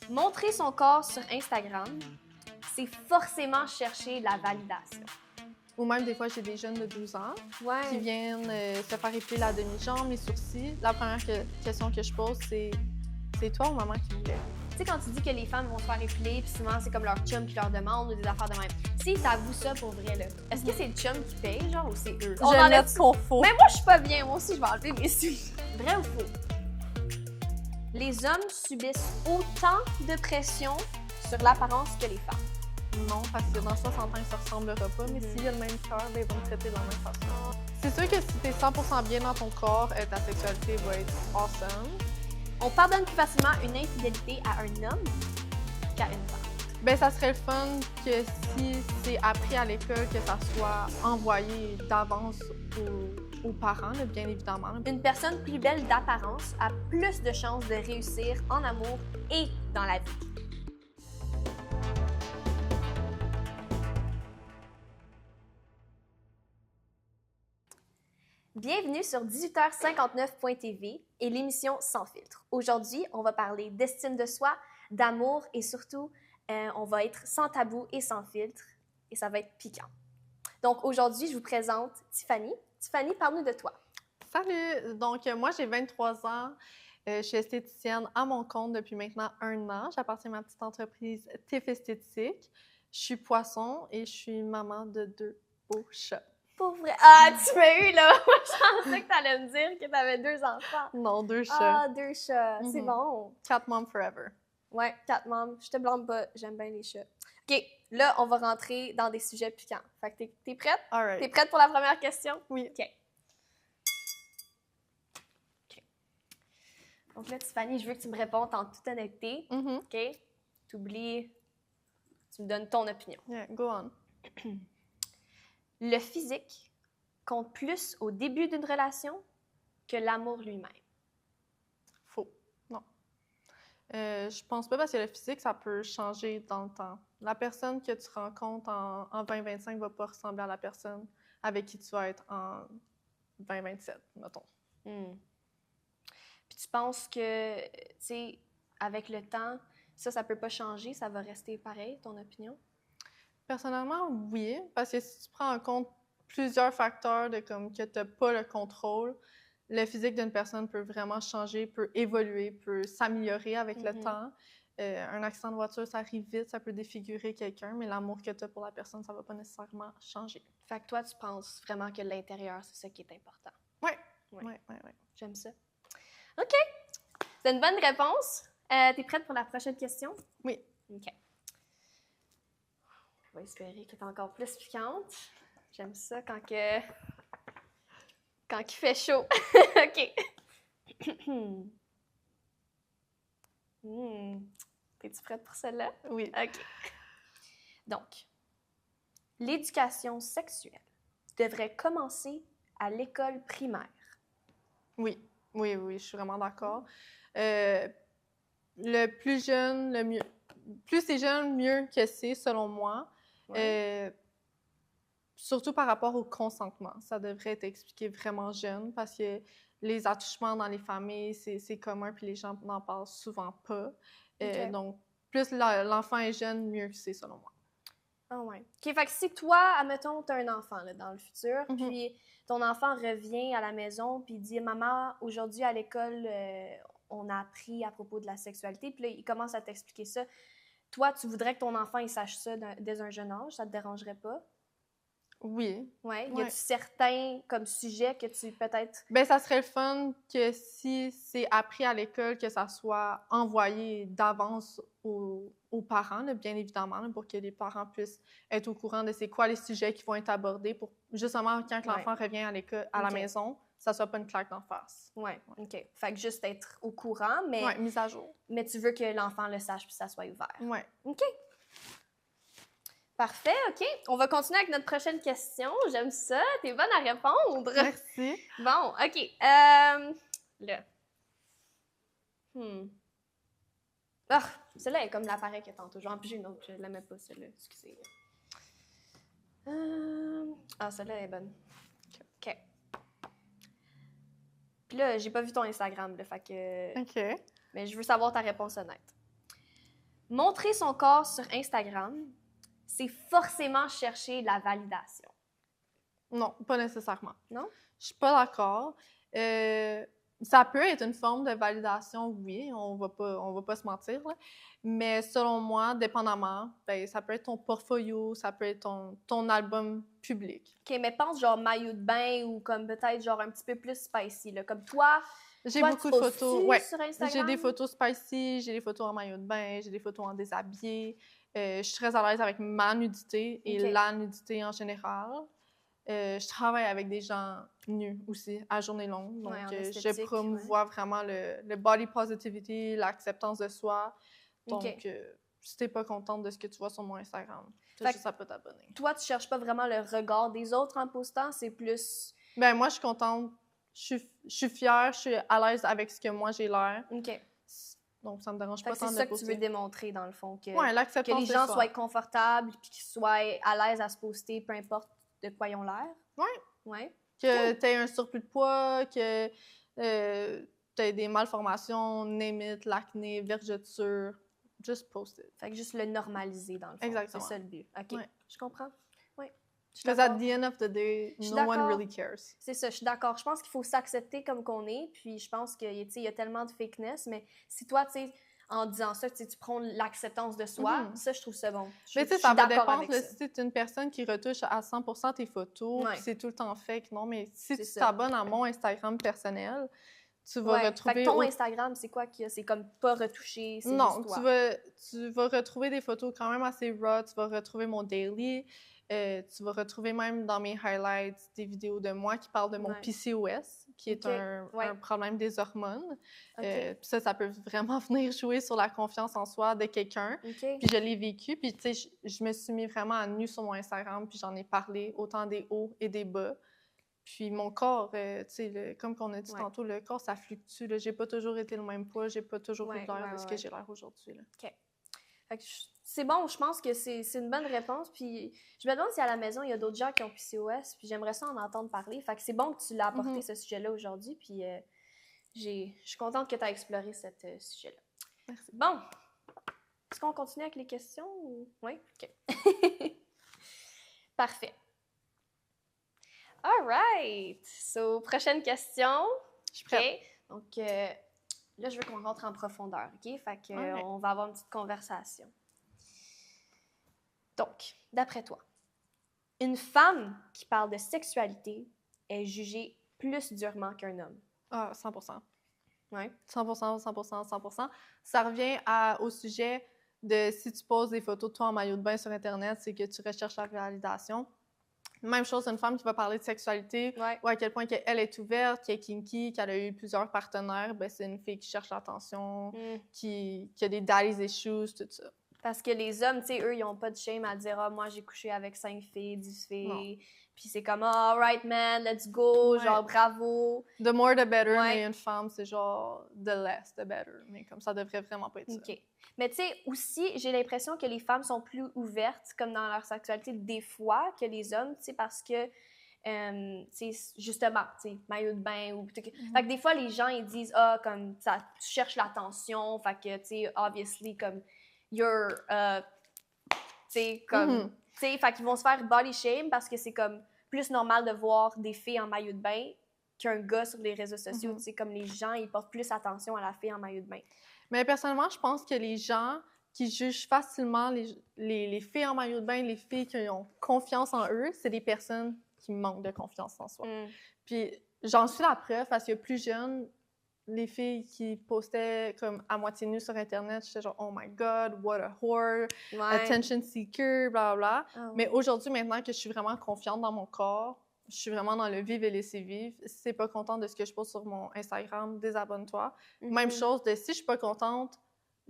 Montrer son corps sur Instagram, c'est forcément chercher la validation. Ou même des fois, j'ai des jeunes de 12 ans Ouais. qui viennent se faire épiler la demi-jambe, les sourcils. La première question que je pose, c'est toi ou maman qui voulait? Tu sais, quand tu dis que les femmes vont se faire épiler, puis souvent, c'est comme leur chum qui leur demande ou des affaires de même. Si t'avoues ça pour vrai, là, est-ce que c'est le chum qui paye, genre, ou c'est eux? On enlève ce qu'on faut. Mais moi, je suis pas bien. Moi aussi, je vais enlever mes cils. Vrai ou faux? Les hommes subissent autant de pression sur l'apparence que les femmes. Non, parce que dans 60 ans, ils ne se ressemblera pas, mais s'il y a le même cœur, ben, ils vont te traiter de la même façon. C'est sûr que si tu es 100% bien dans ton corps, ta sexualité va être awesome. On pardonne plus facilement une infidélité à un homme qu'à une femme. Ben, ça serait le fun que si c'est appris à l'école, que ça soit envoyé d'avance aux parents, là, bien évidemment. Une personne plus belle d'apparence a plus de chances de réussir en amour et dans la vie. Bienvenue sur 18h59.tv et l'émission Sans filtre. Aujourd'hui, on va parler d'estime de soi, d'amour et surtout, on va être sans tabou et sans filtre et ça va être piquant. Donc aujourd'hui, je vous présente Tiffany. Tiffany, parle-nous de toi. Salut! Donc, moi, j'ai 23 ans. Je suis esthéticienne à mon compte depuis maintenant 1 an. J'appartiens à ma petite entreprise TIF Esthétique. Je suis poisson et je suis maman de 2 beaux chats. Pour vrai? Ah, tu m'as eu là! Je pensais que tu allais me dire que tu avais 2 enfants. Non, 2 chats. Ah, 2 chats. C'est bon. 4 moms forever. Ouais, 4 membres. Je te blâme pas. J'aime bien les chats. OK, là, on va rentrer dans des sujets piquants. Fait que t'es prête? All right. T'es prête pour la première question? Oui. OK. Donc là, Tiffany, je veux que tu me répondes en toute honnêteté. OK? T'oublies. Tu me donnes ton opinion. Yeah, go on. Le physique compte plus au début d'une relation que l'amour lui-même. Faux. Non. Je pense pas parce que le physique, ça peut changer dans le temps. La personne que tu rencontres en 2025 va pas ressembler à la personne avec qui tu vas être en 2027, mettons. Puis tu penses que, tu sais, avec le temps, ça peut pas changer, ça va rester pareil, ton opinion? Personnellement, oui, parce que si tu prends en compte plusieurs facteurs de comme que tu n'as pas le contrôle, le physique d'une personne peut vraiment changer, peut évoluer, peut s'améliorer avec le temps. Un accident de voiture, ça arrive vite, ça peut défigurer quelqu'un, mais l'amour que tu as pour la personne, ça va pas nécessairement changer. Fait que toi, tu penses vraiment que l'intérieur, c'est ça qui est important? Oui. Ouais. J'aime ça. OK. C'est une bonne réponse. T'es prête pour la prochaine question? Oui. OK. On va espérer qu'elle est encore plus piquante. J'aime ça quand il fait chaud. OK. T'es-tu prête pour celle-là? Oui. OK. Donc, l'éducation sexuelle devrait commencer à l'école primaire. Oui, je suis vraiment d'accord. Le plus jeune, le mieux. Plus c'est jeune, mieux que c'est, selon moi. Ouais. Surtout par rapport au consentement. Ça devrait être expliqué vraiment jeune parce que les attouchements dans les familles, c'est commun puis les gens n'en parlent souvent pas. Donc, plus l'enfant est jeune, mieux que c'est, selon moi. Ah ouais. OK, fait que si toi, admettons, tu as un enfant là, dans le futur, puis ton enfant revient à la maison puis dit « Maman, aujourd'hui à l'école, on a appris à propos de la sexualité. » Puis là, il commence à t'expliquer ça. Toi, tu voudrais que ton enfant il sache ça dès un jeune âge? Ça te dérangerait pas? Oui. Ouais. Y a-tu certains comme sujets que tu peut-être... Ben ça serait le fun que si c'est appris à l'école, que ça soit envoyé d'avance aux parents, là, bien évidemment, là, pour que les parents puissent être au courant de c'est quoi les sujets qui vont être abordés pour justement quand l'enfant revient à l'école, à la maison, ça soit pas une claque d'en face. Ouais, OK. Fait que juste être au courant, mais... Ouais, mise à jour. Mais tu veux que l'enfant le sache puis ça soit ouvert. Ouais. OK. Parfait, OK. On va continuer avec notre prochaine question. J'aime ça. T'es bonne à répondre. Merci. Bon, OK. Là. Ah, celle-là est comme l'appareil que tantôt. En plus, j'ai une autre. Je ne l'aimais pas, celle-là. Excusez. Ah, celle-là est bonne. OK. Puis là, j'ai pas vu ton Instagram, là, fait que... OK. Mais je veux savoir ta réponse honnête. Montrer son corps sur Instagram, c'est forcément chercher la validation. Non, pas nécessairement. Non? Je suis pas d'accord. Ça peut être une forme de validation, oui, on va pas se mentir, là. Mais selon moi, dépendamment, ben, ça peut être ton portfolio, ça peut être ton album public. OK, mais pense genre maillot de bain ou comme peut-être genre un petit peu plus spicy, là. Comme toi, J'ai toi, beaucoup tu de photos. poses-tu Ouais, sur Instagram? j'ai des photos spicy, j'ai des photos en maillot de bain, j'ai des photos en déshabillé. Je suis très à l'aise avec ma nudité et OK. la nudité en général. Je travaille avec des gens nus aussi, à journée longue. Donc, Ouais, en je esthétique, promouvois vraiment le body positivity, l'acceptance de soi. Donc, OK. si t'es pas contente de ce que tu vois sur mon Instagram, t'as Fait juste à pas t'abonner. Toi, tu cherches pas vraiment le regard des autres en postant, c'est plus... Ben moi, je suis contente. Je suis fière, je suis à l'aise avec ce que moi j'ai l'air. OK. Donc, ça me dérange Fait pas que c'est tant de ça le que tu veux poster. démontrer, dans le fond, que Ouais, les l'acceptance de gens soi. soient confortables puis qu'ils soient à l'aise à se poster, peu importe de quoi ils ont l'air. Ouais. Ouais. Que tu aies un surplus de poids, que tu aies des malformations, name it, l'acné, vergeture, just post it. Fait que juste le normaliser, dans le fond. Exactement. C'est ça le but. OK. Ouais. Je comprends. Oui. Because at the end of the day, Je suis no one d'accord. really cares. C'est ça, je suis d'accord. Je pense qu'il faut s'accepter comme qu'on est, puis je pense qu'il y a tellement de fakeness, mais si toi, tu sais, en disant ça, tu prends l'acceptance de soi, ça, je trouve ça bon. Mais tu sais, ça va dépendre là, si c'est une personne qui retouche à 100% tes photos, Ouais. puis c'est tout le temps fake. Non, mais si C'est tu ça. t'abonnes à mon Instagram personnel, tu vas Ouais. retrouver... Fait que ton Instagram, c'est quoi qu'il y a? C'est comme pas retouché, c'est Non, juste toi. tu vas retrouver des photos quand même assez raw, tu vas retrouver mon daily, tu vas retrouver même dans mes highlights des vidéos de moi qui parlent de mon Ouais. PCOS, qui est Ok. un problème des hormones. OK. Puis ça peut vraiment venir jouer sur la confiance en soi de quelqu'un. OK. Puis je l'ai vécu, puis tu sais, je me suis mis vraiment à nu sur mon Instagram, puis j'en ai parlé, autant des hauts et des bas. Puis mon corps, tu sais, comme qu'on a dit tantôt, le corps, ça fluctue. J'ai pas toujours été le même poids, j'ai pas toujours eu l'air de ce que j'ai l'air aujourd'hui. OK. Fait que c'est bon, je pense que c'est une bonne réponse. Puis je me demande si à la maison, il y a d'autres gens qui ont PCOS, puis j'aimerais ça en entendre parler. Fait que c'est bon que tu l'as apporté, ce sujet-là, aujourd'hui. Puis je suis contente que tu aies exploré ce sujet-là. Merci. Bon. Est-ce qu'on continue avec les questions? Ou... Oui? OK. Parfait. All right. So, prochaine question. Je suis prête. OK. Donc, là, je veux qu'on rentre en profondeur, OK? Fait que, on va avoir une petite conversation. Donc, d'après toi, une femme qui parle de sexualité est jugée plus durement qu'un homme? Ah, 100%. Oui. 100%, 100%, 100%. Ça revient au sujet de si tu poses des photos de toi en maillot de bain sur Internet, c'est que tu recherches la validation. Même chose, une femme qui va parler de sexualité, ou à quel point elle est ouverte, qu'elle est kinky, qu'elle a eu plusieurs partenaires, ben c'est une fille qui cherche l'attention, qui a des daddy's issues, tout ça. Parce que les hommes, tu sais, eux, ils n'ont pas de shame à dire « Ah, moi, j'ai couché avec 5 filles, 10 filles. » Puis c'est comme « Ah, all right, man, let's go. » Genre, bravo. The more, the better. Mais une femme, c'est genre the less, the better. Mais comme ça devrait vraiment pas être ça. OK. Mais tu sais, aussi, j'ai l'impression que les femmes sont plus ouvertes, comme dans leur sexualité, des fois, que les hommes, tu sais, parce que, tu sais, justement, tu sais, maillot de bain ou... Fait que des fois, les gens, ils disent « Ah, comme, ça, tu cherches l'attention. » Fait que, tu sais, obviously, comme, you're, tu sais, comme... Tu sais, fait qu'ils vont se faire body shame parce que c'est comme plus normal de voir des filles en maillot de bain qu'un gars sur les réseaux sociaux. Tu sais, comme les gens, ils portent plus attention à la fille en maillot de bain. Mais personnellement, je pense que les gens qui jugent facilement les filles en maillot de bain, les filles qui ont confiance en eux, c'est des personnes qui manquent de confiance en soi. Puis j'en suis la preuve parce que plus jeune, les filles qui postaient comme à moitié nues sur Internet, j'étais genre « Oh my God, what a whore, attention seeker, bla bla. » Mais aujourd'hui, maintenant que je suis vraiment confiante dans mon corps, je suis vraiment dans le vivre et laisser vivre. Si t'es pas contente de ce que je poste sur mon Instagram, désabonne-toi. Même chose de si je suis pas contente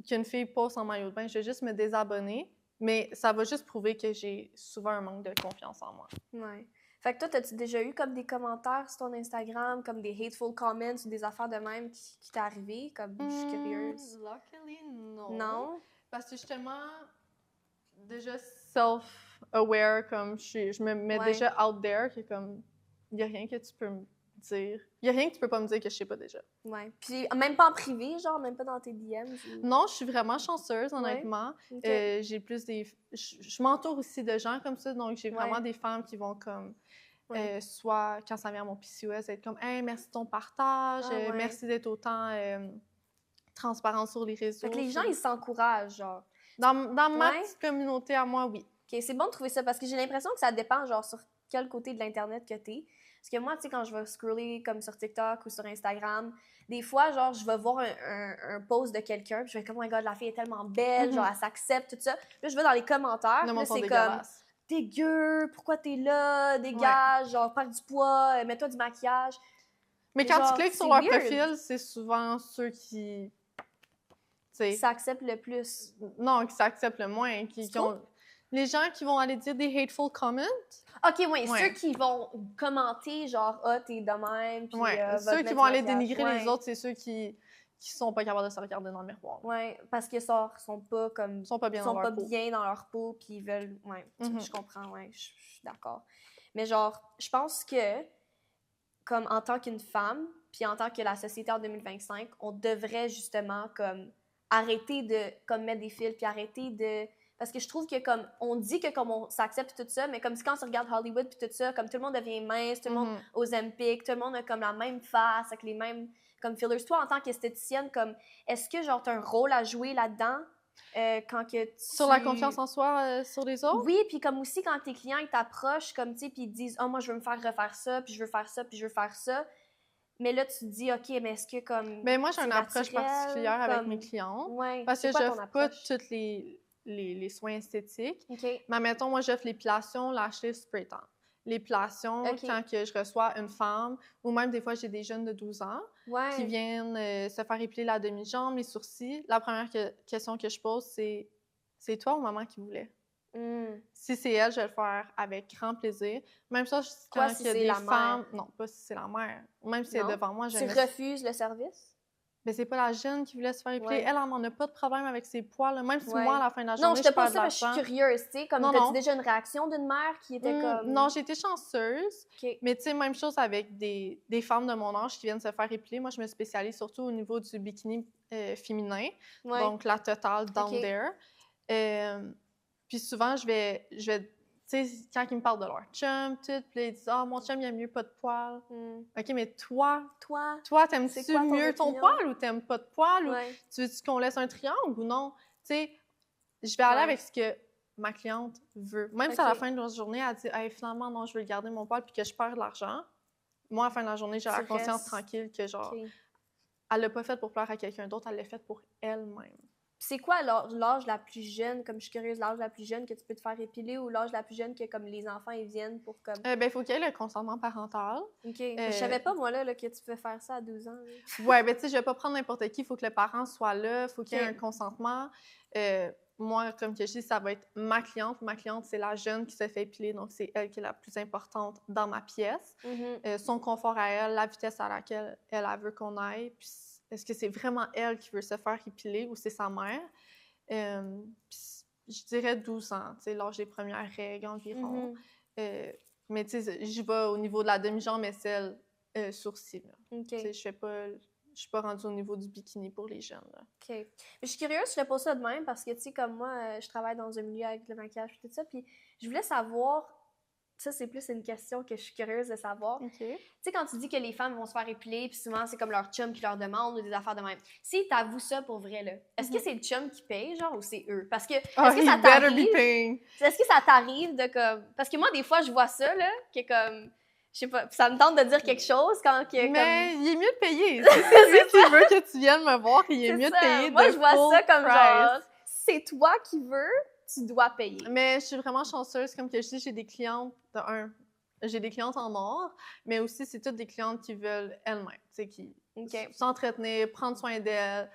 qu'une fille poste en maillot de bain, je vais juste me désabonner. Mais ça va juste prouver que j'ai souvent un manque de confiance en moi. Ouais. Fait que toi, t'as-tu déjà eu comme des commentaires sur ton Instagram, comme des hateful comments ou des affaires de même qui t'est arrivé? Comme, je suis curieuse. Luckily, non. Non? Parce que justement, déjà self-aware, comme je me mets déjà out there, que comme, il n'y a rien que tu peux dire. Il y a rien que tu peux pas me dire que je sais pas déjà. Ouais. Puis même pas en privé, genre, même pas dans tes DMs? Ou... Non, je suis vraiment chanceuse, honnêtement. Okay. J'ai plus des... Je m'entoure aussi de gens comme ça, donc j'ai vraiment des femmes qui vont comme... soit, quand ça vient à mon PCOS, être comme « Hey, merci de ton partage, merci d'être autant transparente sur les réseaux. » Fait que les gens, ils s'encouragent, genre. Dans ma petite communauté à moi, oui. OK, c'est bon de trouver ça, parce que j'ai l'impression que ça dépend, genre, sur quel côté de l'Internet que t'es. Parce que moi, tu sais, quand je vais scroller comme sur TikTok ou sur Instagram, des fois, genre, je vais voir un post de quelqu'un, puis je vais être comme « Oh my God, la fille est tellement belle, genre, elle s'accepte, tout ça. » Puis là, je vais dans les commentaires, là, c'est comme « Dégueu, pourquoi t'es là? Dégage, genre, perds du poids, mets-toi du maquillage. » Mais quand tu cliques sur leur profil, c'est souvent ceux qui... Qui s'acceptent le plus. Non, qui s'acceptent le moins. Qui ont... Les gens qui vont aller dire des hateful comments. OK, oui, ceux qui vont commenter, genre, ah, t'es de même. Puis, ceux qui vont aller dénigrer les autres, c'est ceux qui sont pas capables de se regarder dans le miroir. Oui, parce qu'ils sont pas comme. Ils sont pas bien dans leur peau, puis ils veulent. Oui, je comprends, oui, je suis d'accord. Mais, genre, je pense que, comme en tant qu'une femme, puis en tant que la société en 2025, on devrait justement, comme, arrêter de comme mettre des fils, puis arrêter de... Parce que je trouve que comme on dit que comme on s'accepte tout ça, mais comme quand on regarde Hollywood puis tout ça, comme tout le monde devient mince, tout le monde aux Ozempic, tout le monde a comme la même face, avec les mêmes comme fillers. Toi, en tant qu'esthéticienne, comme est-ce que genre t'as un rôle à jouer là-dedans quand que tu... Sur la confiance en soi sur les autres? Oui, puis comme aussi quand tes clients ils t'approchent comme tu sais, puis ils disent « Oh, moi je veux me faire refaire ça, puis je veux faire ça, puis je veux faire ça ». Mais là, tu te dis, OK, mais est-ce que comme... Mais moi, j'ai une approche particulière avec mes clientes. Parce que j'offre pas tous les soins esthétiques. Mais mettons, moi, j'offre l'épilation, lâcher, spray tan. L'épilation, quand que je reçois une femme, ou même des fois, j'ai des jeunes de 12 ans qui viennent se faire épiler la demi-jambe, les sourcils. La première question que je pose, c'est toi ou maman qui voulait? Si c'est elle, je vais le faire avec grand plaisir. Même ça, quand il y a des femmes... Non, pas si c'est la mère. Même si elle est devant moi, je Tu refuses le service? Mais c'est pas la jeune qui voulait se faire épiler. Elle en a pas de problème avec ses poils. Même si moi, à la fin de la journée, je perds de l'argent. Non, je te pose ça, je suis curieuse, tu sais. Comme, t'as-tu déjà une réaction d'une mère qui était comme... Non, j'ai été chanceuse. Mais tu sais, même chose avec des femmes de mon âge qui viennent se faire épiler. Moi, je me spécialise surtout au niveau du bikini féminin. Donc, la totale down there. Puis souvent, je vais tu sais, quand ils me parlent de leur chum, tout, puis là, ils disent « Ah, mon chum, il a mieux pas de poils. OK, mais toi, t'aimes-tu mieux ton poil ou t'aimes pas de poil? Ou tu veux-tu qu'on laisse un triangle ou non? Tu sais, je vais aller avec ce que ma cliente veut. Même si à la fin de la journée, elle dit « Hey, finalement, non, je veux garder mon poil puis que je perds de l'argent. » Moi, à la fin de la journée, j'ai la conscience tranquille que, genre, elle l'a pas fait pour plaire à quelqu'un d'autre, elle l'a fait pour elle-même. C'est quoi l'âge la plus jeune, comme je suis curieuse, l'âge la plus jeune que tu peux te faire épiler ou l'âge la plus jeune que comme les enfants ils viennent pour comme... Ben, il faut qu'il y ait le consentement parental. OK. Je savais pas, moi, là, que tu peux faire ça à 12 ans. Ouais, ben tu sais, je vais pas prendre n'importe qui, il faut que le parent soit là, il faut qu'il y ait un consentement. Moi, comme que je dis, ça va être ma cliente. Ma cliente, c'est la jeune qui se fait épiler, donc c'est elle qui est la plus importante dans ma pièce. Son confort à elle, la vitesse à laquelle elle veut qu'on aille, puis est-ce que c'est vraiment elle qui veut se faire épiler ou c'est sa mère? Je dirais 12 ans, tu sais, l'âge des premières règles environ. Mais tu sais, j'y vais au niveau de la demi-jambe, aisselle, sourcil. Tu sais, je suis pas rendue au niveau du bikini pour les jeunes. Là. OK. Mais je suis curieuse, je te pose ça de même parce que, tu sais, comme moi, je travaille dans un milieu avec le maquillage et tout ça, puis je voulais savoir... Ça, c'est plus une question que je suis curieuse de savoir. Tu sais, quand tu dis que les femmes vont se faire épiler, puis souvent, c'est comme leur chum qui leur demande ou des affaires de même. Si t'avoues ça pour vrai, là, est-ce que c'est le chum qui paye, genre, ou c'est eux? Parce que, est-ce que ça t'arrive... Est-ce que ça t'arrive de, comme... Parce que moi, des fois, je vois ça, là, que comme... Je sais pas, ça me tente de dire quelque chose quand... Mais il est mieux de payer. Si c'est lui qui veut que tu viennes me voir, il est mieux de payer. Moi, je vois ça comme genre, c'est toi qui veux, tu dois payer. Mais je suis vraiment chanceuse. Comme que je dis, j'ai des clientes j'ai des clientes en or, mais aussi, c'est toutes des clientes qui veulent elles-mêmes, tu sais, qui s'entretenir, prendre soin d'elles.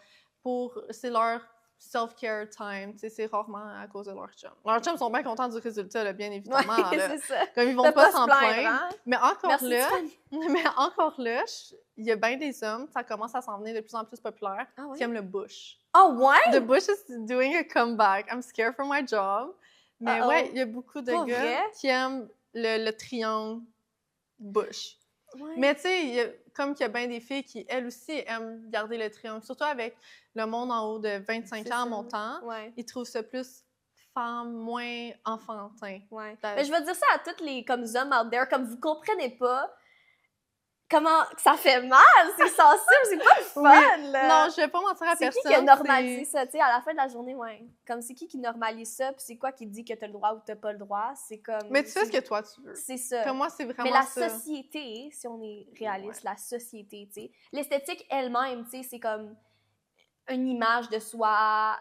C'est leur self-care time, tu sais, c'est rarement à cause de leur chum. Leurs chums sont bien contents du résultat, là, bien évidemment. Ouais, c'est ça. Comme ils vont pas s'en plaindre. Hein? Mais encore là, il y a bien des hommes, ça commence à s'en venir de plus en plus populaire, qui aiment le bush. Oh, ouais? The bush is doing a comeback. I'm scared for my job. Mais ouais, il y a beaucoup de gars qui aiment le triangle bush. Ouais. Mais tu sais, comme qu'il y a bien des filles qui, elles aussi, aiment garder le triangle. Surtout avec le monde en haut de 25 C'est ans en ça. montant. Ouais. Ils trouvent ça plus femme, moins enfantin. Ouais. Ben, Mais je vais dire ça à tous les comme hommes out there, comme vous comprenez pas comment ça fait mal, c'est sensible, c'est pas le fun, Oui. là. Non, je vais pas mentir à C'est personne. qui a normalisé ça, tu sais, à la fin de la journée, ouais. Comme c'est qui normalise ça, puis c'est quoi qui dit que t'as le droit ou t'as pas le droit, c'est comme... Mais tu fais ce que toi tu veux. C'est ça. Comme moi, c'est vraiment Mais la ça. société, si on est réaliste, la société, tu sais, l'esthétique elle-même, tu sais, c'est comme une image de soi,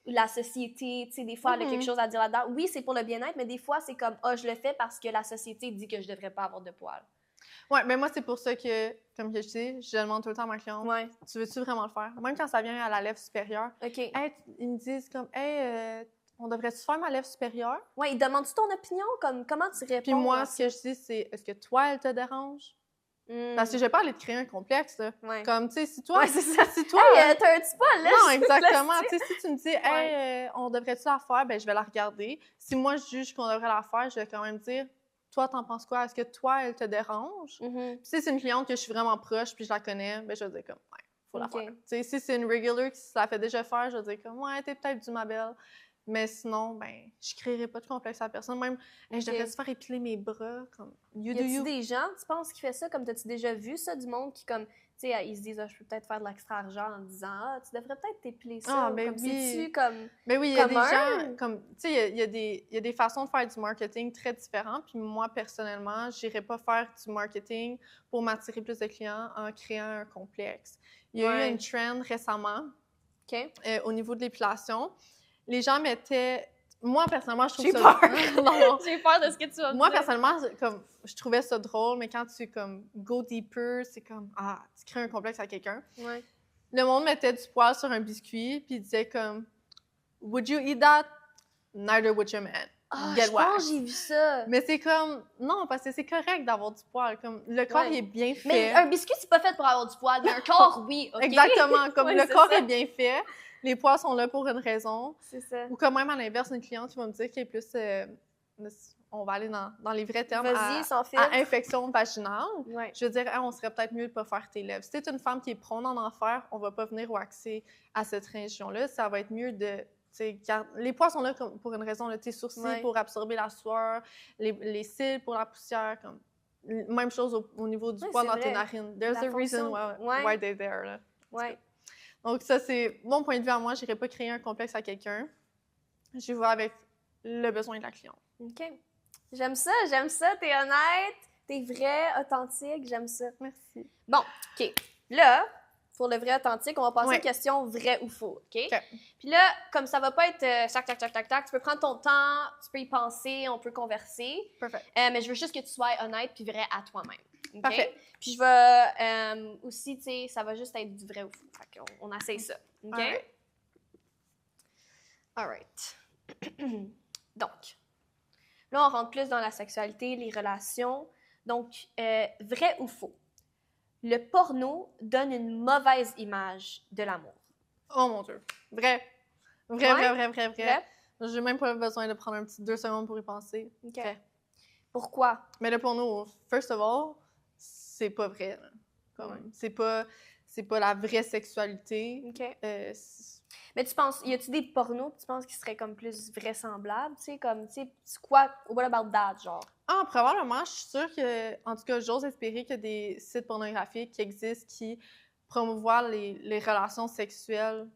la société, tu sais, des fois, elle a quelque chose à dire là-dedans. Oui, c'est pour le bien-être, mais des fois, c'est comme, je le fais parce que la société dit que je devrais pas avoir de poils. Ouais, mais moi, c'est pour ça que, comme que je dis, je demande tout le temps à ma cliente, Ouais. tu veux-tu vraiment le faire? Même quand ça vient à la lèvre supérieure, OK. hey, ils me disent comme, hey, on devrait-tu faire ma lèvre supérieure? Ouais, ils demandent-tu ton opinion? Comme, comment tu réponds? Puis moi, ce que je dis, c'est, est-ce que toi, elle te dérange? Parce que je vais pas aller te créer un complexe, là. Ouais. Comme, tu sais, si toi... Ouais, c'est ça. Si toi... Hey, t'as un petit poil, là! Non, exactement. Tu sais, si tu me dis, hey, Ouais. on devrait-tu la faire? Ben, je vais la regarder. Si moi, je juge qu'on devrait la faire, je vais quand même dire, toi, t'en penses quoi? Est-ce que toi, elle te dérange? Puis si c'est une cliente que je suis vraiment proche puis je la connais, ben, je vais dire comme, ouais, faut la faire. Tu sais, si c'est une regular qui ça fait déjà faire, je vais dire comme, ouais, t'es peut-être due, ma belle. Mais sinon, ben, je créerai pas de complexe à la personne. Même, hey, je devrais se faire épiler mes bras, comme, you do Y a-tu you. des gens, tu penses, qui fait ça? Comme, t'as-tu déjà vu ça, du monde qui, comme, tu sais, ils se disent, je peux peut-être faire de l'extra-argent en disant, tu devrais peut-être t'épiler ça. Ah, ben comme, oui. c'est-tu comme. Ben oui, il y a des commun? gens, comme, tu sais, il y a des façons de faire du marketing très différentes. Puis moi, personnellement, je n'irais pas faire du marketing pour m'attirer plus de clients en créant un complexe. Il y a eu une trend récemment au niveau de l'épilation. Les gens mettaient... Moi, personnellement, je trouve ça... J'ai peur! Non. J'ai peur de ce que tu vas me Moi, dire. personnellement, comme, je trouvais ça drôle, mais quand tu, comme, go deeper, c'est comme, tu crées un complexe à quelqu'un. Ouais. Le monde mettait du poil sur un biscuit, puis il disait comme... Would you eat that? Neither would your man. Je pense que j'ai vu ça. Mais c'est comme... Non, parce que c'est correct d'avoir du poil. Comme, le corps, il est bien fait. Mais un biscuit, c'est pas fait pour avoir du poil. Mais un corps, oui, OK? Exactement. Comme le corps ça. est bien fait, les poils sont là pour une raison. C'est ça. Ou comme même à l'inverse, une cliente qui va me dire qu'elle est plus... on va aller dans les vrais termes. À infection vaginale. Ouais. Je veux dire, on serait peut-être mieux de pas faire tes lèvres. Si t'es une femme qui est prône en en faire, on va pas venir waxer à cette région-là. Ça va être mieux de... Les poils sont là pour une raison. Là, tes sourcils pour absorber la sueur, les cils pour la poussière. Comme... Même chose au niveau du poil dans tes narines. There's a reason why they're there. Là. Ouais. Donc ça, c'est mon point de vue à moi. Je n'irais pas créer un complexe à quelqu'un. Je vais avec le besoin de la cliente. OK. J'aime ça. T'es honnête, t'es vrai, authentique. J'aime ça. Merci. Bon, OK. Là, pour le vrai authentique, on va passer aux questions vrai ou faux, OK? Puis là, comme ça va pas être tac, tu peux prendre ton temps, tu peux y penser, on peut converser. Parfait. Mais je veux juste que tu sois honnête puis vrai à toi-même. Okay? Parfait. Puis je vais aussi, tu sais, ça va juste être du vrai ou faux. Fait qu'on essaye ça, OK? All right. Donc, là, on rentre plus dans la sexualité, les relations. Donc, vrai ou faux? Le porno donne une mauvaise image de l'amour. Oh mon Dieu. Vrai. Vrai. J'ai même pas besoin de prendre un petit 2 secondes pour y penser. Okay. Vrai. Pourquoi? Mais le porno, first of all, c'est pas vrai. C'est pas la vraie sexualité. OK. Mais tu penses, y a-tu des pornos que tu penses qui seraient comme plus vraisemblables? Tu sais, comme, tu sais, c'est quoi, what about that, genre? Probablement, je suis sûre que, en tout cas, j'ose espérer qu'il y a des sites pornographiques qui existent qui promouvoient les relations sexuelles,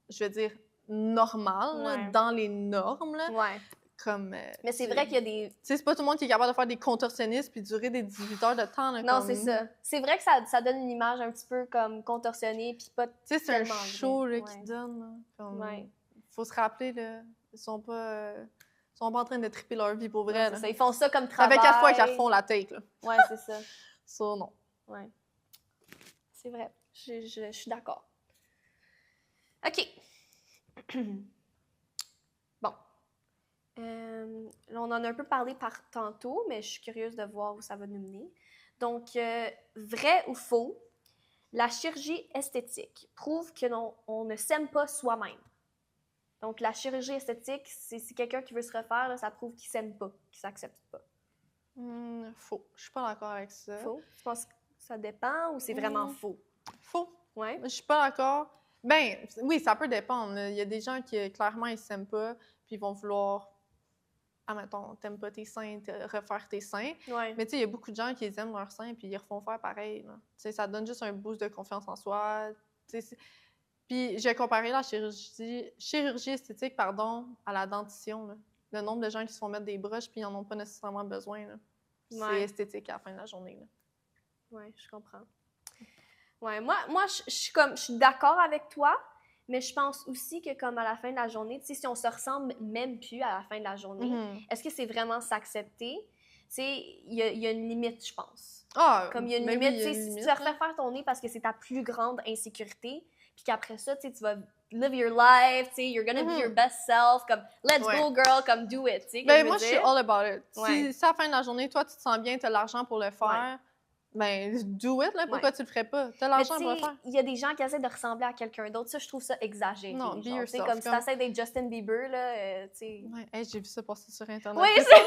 je veux dire, normales, là, dans les normes, là. Ouais. Comme, mais c'est vrai qu'il y a des... Tu sais, c'est pas tout le monde qui est capable de faire des contorsionnistes puis durer des 18 heures de temps. Là, non, c'est ça. C'est vrai que ça donne une image un petit peu comme contorsionnée puis pas tu sais, c'est un show là, qui donne. Là, comme... Faut se rappeler, là, ils sont pas en train de triper leur vie pour vrai. Non, là. Ça. Ils font ça comme travail. Avec 4 fois qu'ils refont la take. Là. Ouais, c'est ça. Ça, non. Ouais. C'est vrai. Je suis d'accord. OK. Bon. Là, on en a un peu parlé par tantôt, mais je suis curieuse de voir où ça va nous mener. Donc, vrai ou faux, la chirurgie esthétique prouve que on ne s'aime pas soi-même. Donc, la chirurgie esthétique, si quelqu'un qui veut se refaire, là, ça prouve qu'il ne s'aime pas, qu'il ne s'accepte pas. Faux. Je suis pas d'accord avec ça. Faux? Tu penses Ça dépend ou c'est vraiment faux? Faux. Ouais. Je suis pas d'accord. Ben, oui, ça peut dépendre. Il y a des gens qui, clairement, ils s'aiment pas, puis ils vont vouloir, admettons, t'aimes pas tes seins, refaire tes seins. Ouais. Mais tu sais, il y a beaucoup de gens qui aiment leurs seins, puis ils refont faire pareil. Tu sais, ça donne juste un boost de confiance en soi. Puis j'ai comparé la chirurgie esthétique, à la dentition. Là. Le nombre de gens qui se font mettre des broches, puis ils n'en ont pas nécessairement besoin. Là. C'est esthétique à la fin de la journée. Oui, je comprends. Ouais, moi je suis d'accord avec toi, mais je pense aussi que comme à la fin de la journée, tu sais, si on se ressemble même plus à la fin de la journée, est-ce que c'est vraiment s'accepter? Tu sais, il y a une limite, je pense. Comme il y a une limite, tu sais, si tu refais faire ton nez parce que c'est ta plus grande insécurité, puis qu'après ça, tu sais, tu vas live your life, tu sais, you're gonna be your best self, comme let's go girl, comme do it, tu sais. Ben moi, je suis all about it. Si à la fin de la journée, toi, tu te sens bien, tu as l'argent pour le faire, ben do it, là, pourquoi tu le ferais pas? Tu as l'argent pour le faire. Il y a des gens qui essaient de ressembler à quelqu'un d'autre, ça, je trouve ça exagéré. Non, be yourself. Comme si tu essaies d'être Justin Bieber, là, tu sais. Ouais, hey, j'ai vu ça passer sur Internet. Oui, j'ai vu ça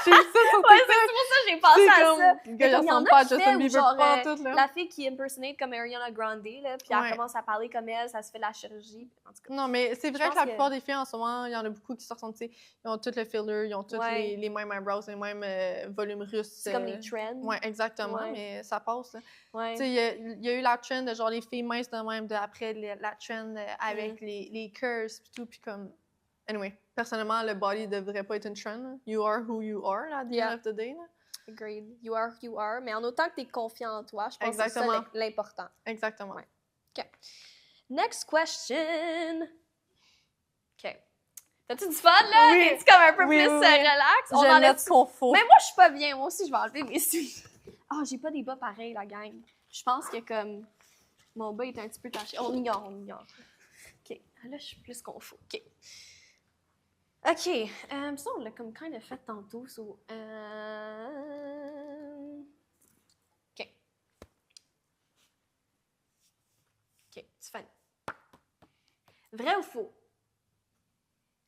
sur TikTok. Ouais, c'est pour ça que j'ai pensé à ça. Le gars, il ressemble pas à Justin Bieber pas tout, là. La fille qui impersonate comme Ariana Grande, là, puis elle commence à parler comme elle, ça se fait de la chirurgie. En tout cas, non, mais c'est vrai que la plupart des filles en ce moment, il y en a beaucoup qui se ressemblent, tu sais, ils ont tout le filler, ils ont tous les mêmes eyebrows, les mêmes volumes russes. C'est comme les trends. Oui, exactement, mais ça passe, là. Ouais. Tu sais, il y a eu la trend de genre les filles minces de même, après la trend avec les curves et tout, puis comme... Anyway, personnellement, le body devrait pas être une trend. Là. You are who you are, là, at the end of the day. Là. Agreed. You are who you are, mais en autant que tu es confiant en toi, je pense que c'est ça l'important. Exactement. Ouais. OK. Next question. OK. T'as-tu du fun, là? Oui. T'es-tu comme un peu plus relax? On enlève ce qu'on faut. Mais moi, je suis pas bien. Moi aussi, je vais enlever mes souliers. J'ai pas des bas pareils, la gang. Je pense que comme mon bas est un petit peu taché. On ignore. OK. Là, je suis plus qu'on faut. OK. Ça, on l'a comme kind of fait tantôt. So, OK. Tiffany. Vrai ou faux?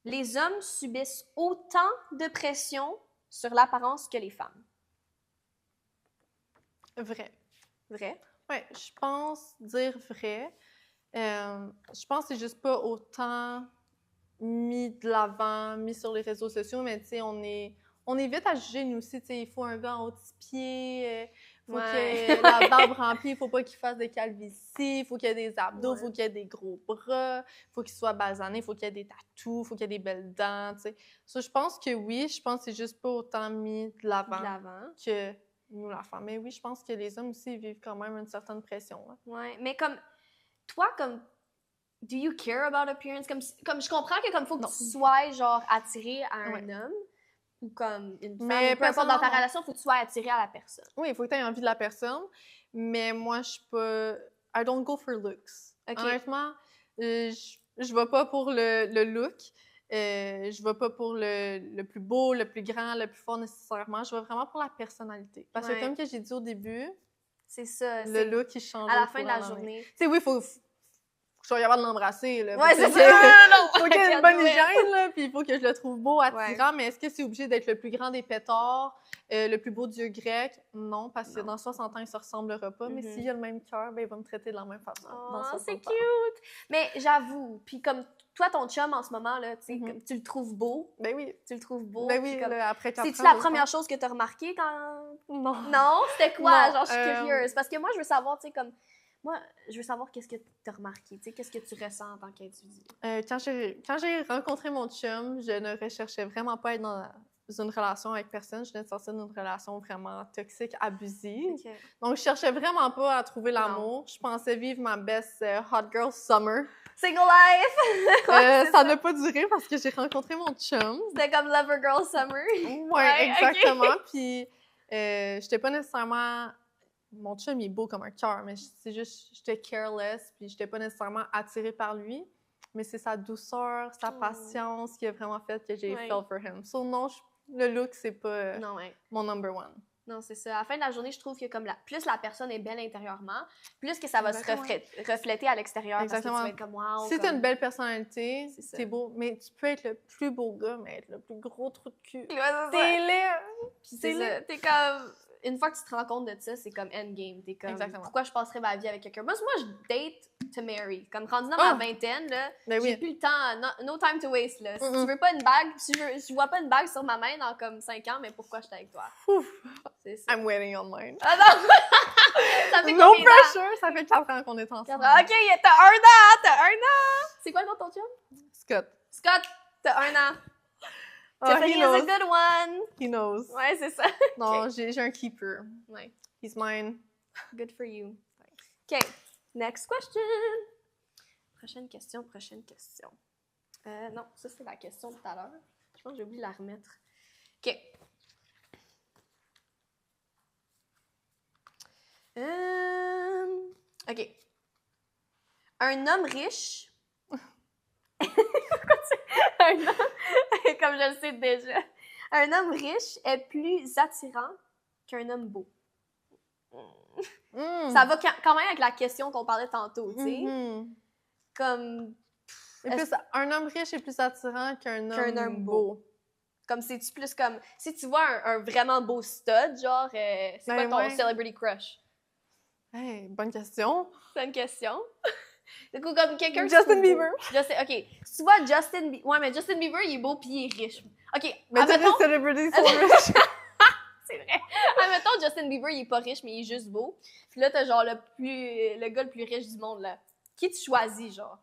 Les hommes subissent autant de pression sur l'apparence que les femmes. Vrai. Vrai? Oui, je pense dire vrai. Je pense que c'est juste pas autant mis de l'avant, mis sur les réseaux sociaux, mais tu sais, on est vite à juger, nous aussi, tu sais, il faut un gars en haut de 6 pieds, il faut qu'il ait la barbe remplie, il faut pas qu'il fasse des calvities, il faut qu'il y ait des abdos, il faut qu'il y ait des gros bras, il faut qu'il soit basané, il faut qu'il y ait des tatous, il faut qu'il y ait des belles dents, tu sais. Ça, je pense que oui, je pense que c'est juste pas autant mis de l'avant que nous, la femme. Mais oui, je pense que les hommes aussi vivent quand même une certaine pression. Oui, mais comme, toi, comme, do you care about appearance? Comme je comprends que comme faut que tu sois, genre, attiré à un homme ou comme une femme, mais peu importe dans ta relation, il faut que tu sois attiré à la personne. Oui, il faut que tu aies envie de la personne, mais moi, je suis pas... I don't go for looks. Okay. Honnêtement, je vais pas pour le look. Je vais pas pour le plus beau, le plus grand, le plus fort nécessairement. Je vais vraiment pour la personnalité. Parce que comme que j'ai dit au début, c'est ça. Le look, il change. À la fin de la journée. Tu sais, oui, il faut que je sois capable de l'embrasser. Oui, c'est ça. Il faut qu'il y ait une bonne hygiène, là, puis il faut que je le trouve beau, attirant. Mais est-ce que c'est obligé d'être le plus grand des pétards, le plus beau dieu grec? Non, parce que dans 60 ans, il se ressemblera pas. Mais s'il a le même cœur, ben, il va me traiter de la même façon. C'est cute! Mais j'avoue, puis comme toi, ton chum, en ce moment, là, tu le trouves beau. Ben oui. Tu le trouves beau. Ben oui, comme... là, après 4 ans. C'est-tu la première chose que tu as remarqué quand... Non. Non? C'était quoi? Genre, je suis curieuse. Parce que moi, je veux savoir, tu sais, comme... Moi, je veux savoir qu'est-ce que tu as remarqué, tu sais, qu'est-ce que tu ressens en tant qu'étudiant. Quand j'ai rencontré mon chum, je ne recherchais vraiment pas être dans une relation avec personne. Je venais de sortir d'une relation vraiment toxique, abusive. Okay. Donc, je cherchais vraiment pas à trouver l'amour. Je pensais vivre ma best hot girl summer. Single life! Ça n'a pas duré parce que j'ai rencontré mon chum. C'était comme Lover Girl Summer? Oui, exactement. Okay. Puis, j'étais pas nécessairement... Mon chum, il est beau comme un cœur, mais c'est juste, j'étais careless, puis j'étais pas nécessairement attirée par lui. Mais c'est sa douceur, sa patience qui a vraiment fait que j'ai fell for him. So non, le look, c'est pas mon number one. Non, c'est ça. À la fin de la journée, je trouve que comme plus la personne est belle intérieurement, plus que ça va se refléter à l'extérieur. Exactement. Parce que tu vas être comme wow. Si t'as une belle personnalité, c'est beau, mais tu peux être le plus beau gars, mais être le plus gros trou de cul. Ouais, t'es laid! C'est ça. T'es comme... une fois que tu te rends compte de ça, c'est comme endgame. T'es comme, Exactement. pourquoi je passerais ma vie avec quelqu'un? Moi, je date to marry. Comme rendu dans ma vingtaine, là, Ben j'ai oui. plus le temps, no time to waste, là. Si tu veux pas une bague, si je vois pas une bague sur ma main dans comme 5 ans, mais pourquoi je suis avec toi? Ouf. C'est ça. I'm waiting on mine. Ah non! Ça fait No combien d'ans? pressure! Ça fait 4 ans qu'on est ensemble. OK, t'as un an! C'est quoi le nom de ton chum? Scott. Scott, t'as un an. Oh, Tiffany he is a knows. good one. He knows. Ouais, c'est ça. Non, j'ai un keeper. Ouais. He's mine. Good for you. OK. Next question. Prochaine question. Non, ça, c'est la question de tout à l'heure. Je pense que j'ai oublié de la remettre. OK. OK. Un homme riche... un homme... Comme je le sais déjà. Un homme riche est plus attirant qu'un homme beau. Ça va quand même avec la question qu'on parlait tantôt, tu sais. Comme... un homme riche est plus attirant qu'un homme beau. Comme, c'est-tu plus comme... Si tu vois un vraiment beau stud, genre, c'est quoi ton celebrity crush? Hey, bonne question. C'est une question. Du coup, comme quelqu'un... Justin Bieber. OK. Si tu vois Justin Bieber... Ouais, mais Justin Bieber, il est beau puis il est riche. OK. Mais tous les celebrities sont riches. C'est vrai. Admettons, Justin Bieber, il est pas riche, mais il est juste beau. Puis là, t'as genre le gars le plus riche du monde, là. Qui tu choisis, genre?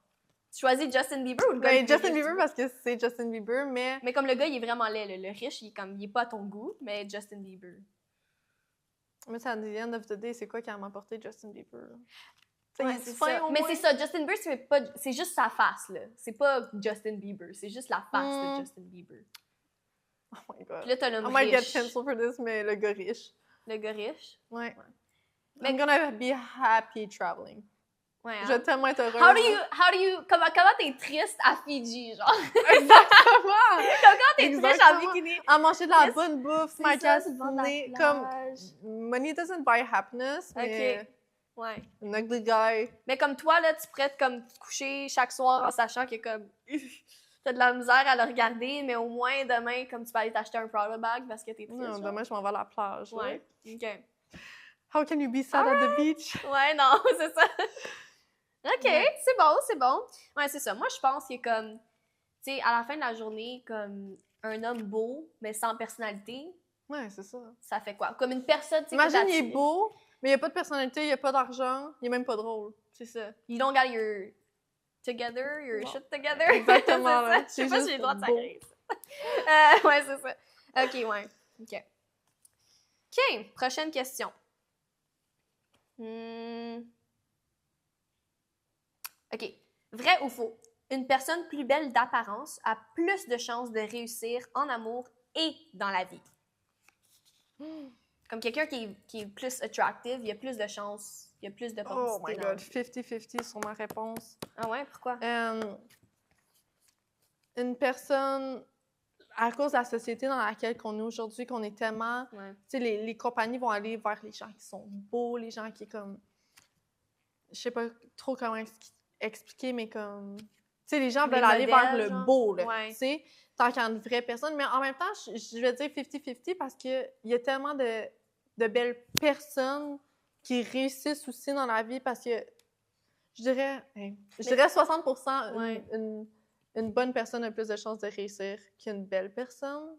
Tu choisis Justin Bieber ou le gars le plus Justin riche Bieber parce que c'est Justin Bieber, mais... Mais comme le gars, il est vraiment laid, là. Le riche, il est pas à ton goût, mais Justin Bieber. Mais c'est à the end of the day, c'est quoi qui a m'apporté Justin Bieber? Ouais, c'est ça. Mais c'est ça, Justin Bieber, c'est juste sa face, là. C'est pas Justin Bieber, c'est juste la face de Justin Bieber. Oh my god. Puis là, t'as l'homme I might get riche. cancelled for this, mais le gars riche. Le gars riche? Ouais. Mais... I'm gonna be happy traveling. Ouais, hein? Je vais tellement être heureuse. How do you... Comment t'es triste à Fidji, genre? Exactement! Comme quand t'es triste en bikini. À manger de la bonne bouffe, C'est ça, c'est bon, magasiner. la Comme, plage. money doesn't buy happiness, mais... OK. Ouais. An ugly guy. Mais comme toi, là, tu pourrais comme te coucher chaque soir en sachant que comme t'as de la misère à le regarder, mais au moins demain, comme tu peux aller t'acheter un Prada bag parce que t'es triste. Non, demain, je m'en vais à la plage. Ouais. Là. OK. How can you be sad at the beach? Ouais, non, c'est ça. OK, c'est bon. Ouais, c'est ça. Moi, je pense que comme, tu sais, à la fin de la journée, comme un homme beau, mais sans personnalité, Ouais, c'est ça. ça fait quoi? Comme une personne, tu sais, Imagine, il est beau, mais il n'y a pas de personnalité, il n'y a pas d'argent, il est même pas drôle. C'est ça. You don't got your together, your Non. shit together. Exactement, là. Je sais pas si j'ai le droit de beau. sacrer ça. Ouais, c'est ça. OK, ouais. OK. OK, prochaine question. OK. Vrai ou faux? Une personne plus belle d'apparence a plus de chances de réussir en amour et dans la vie. Comme quelqu'un qui est plus attractive, il y a plus de chances, il y a plus de Oh possibilités. my god, 50-50 sur ma réponse. Ah ouais, pourquoi? Une personne, à cause de la société dans laquelle on est aujourd'hui, qu'on est tellement... Ouais. Tu sais, les compagnies vont aller vers les gens qui sont beaux, les gens qui, comme... Je sais pas trop comment expliquer, mais comme... Tu sais, les gens Les veulent aller vers modèles, le genre. beau, là, Ouais. tu sais, tant qu'il y a une vraie personne. Mais en même temps, je vais dire 50-50 parce qu'il y a tellement de belles personnes qui réussissent aussi dans la vie parce que je dirais 60% Ouais. une bonne personne a plus de chances de réussir qu'une belle personne.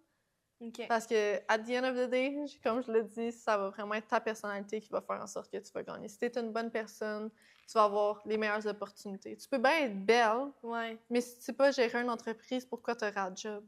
OK. Parce que, at the end of the day, comme je le dis, ça va vraiment être ta personnalité qui va faire en sorte que tu vas gagner. Si tu es une bonne personne, tu vas avoir les meilleures opportunités. Tu peux bien être belle, Ouais. mais si tu sais pas gérer une entreprise, pourquoi tu auras un job?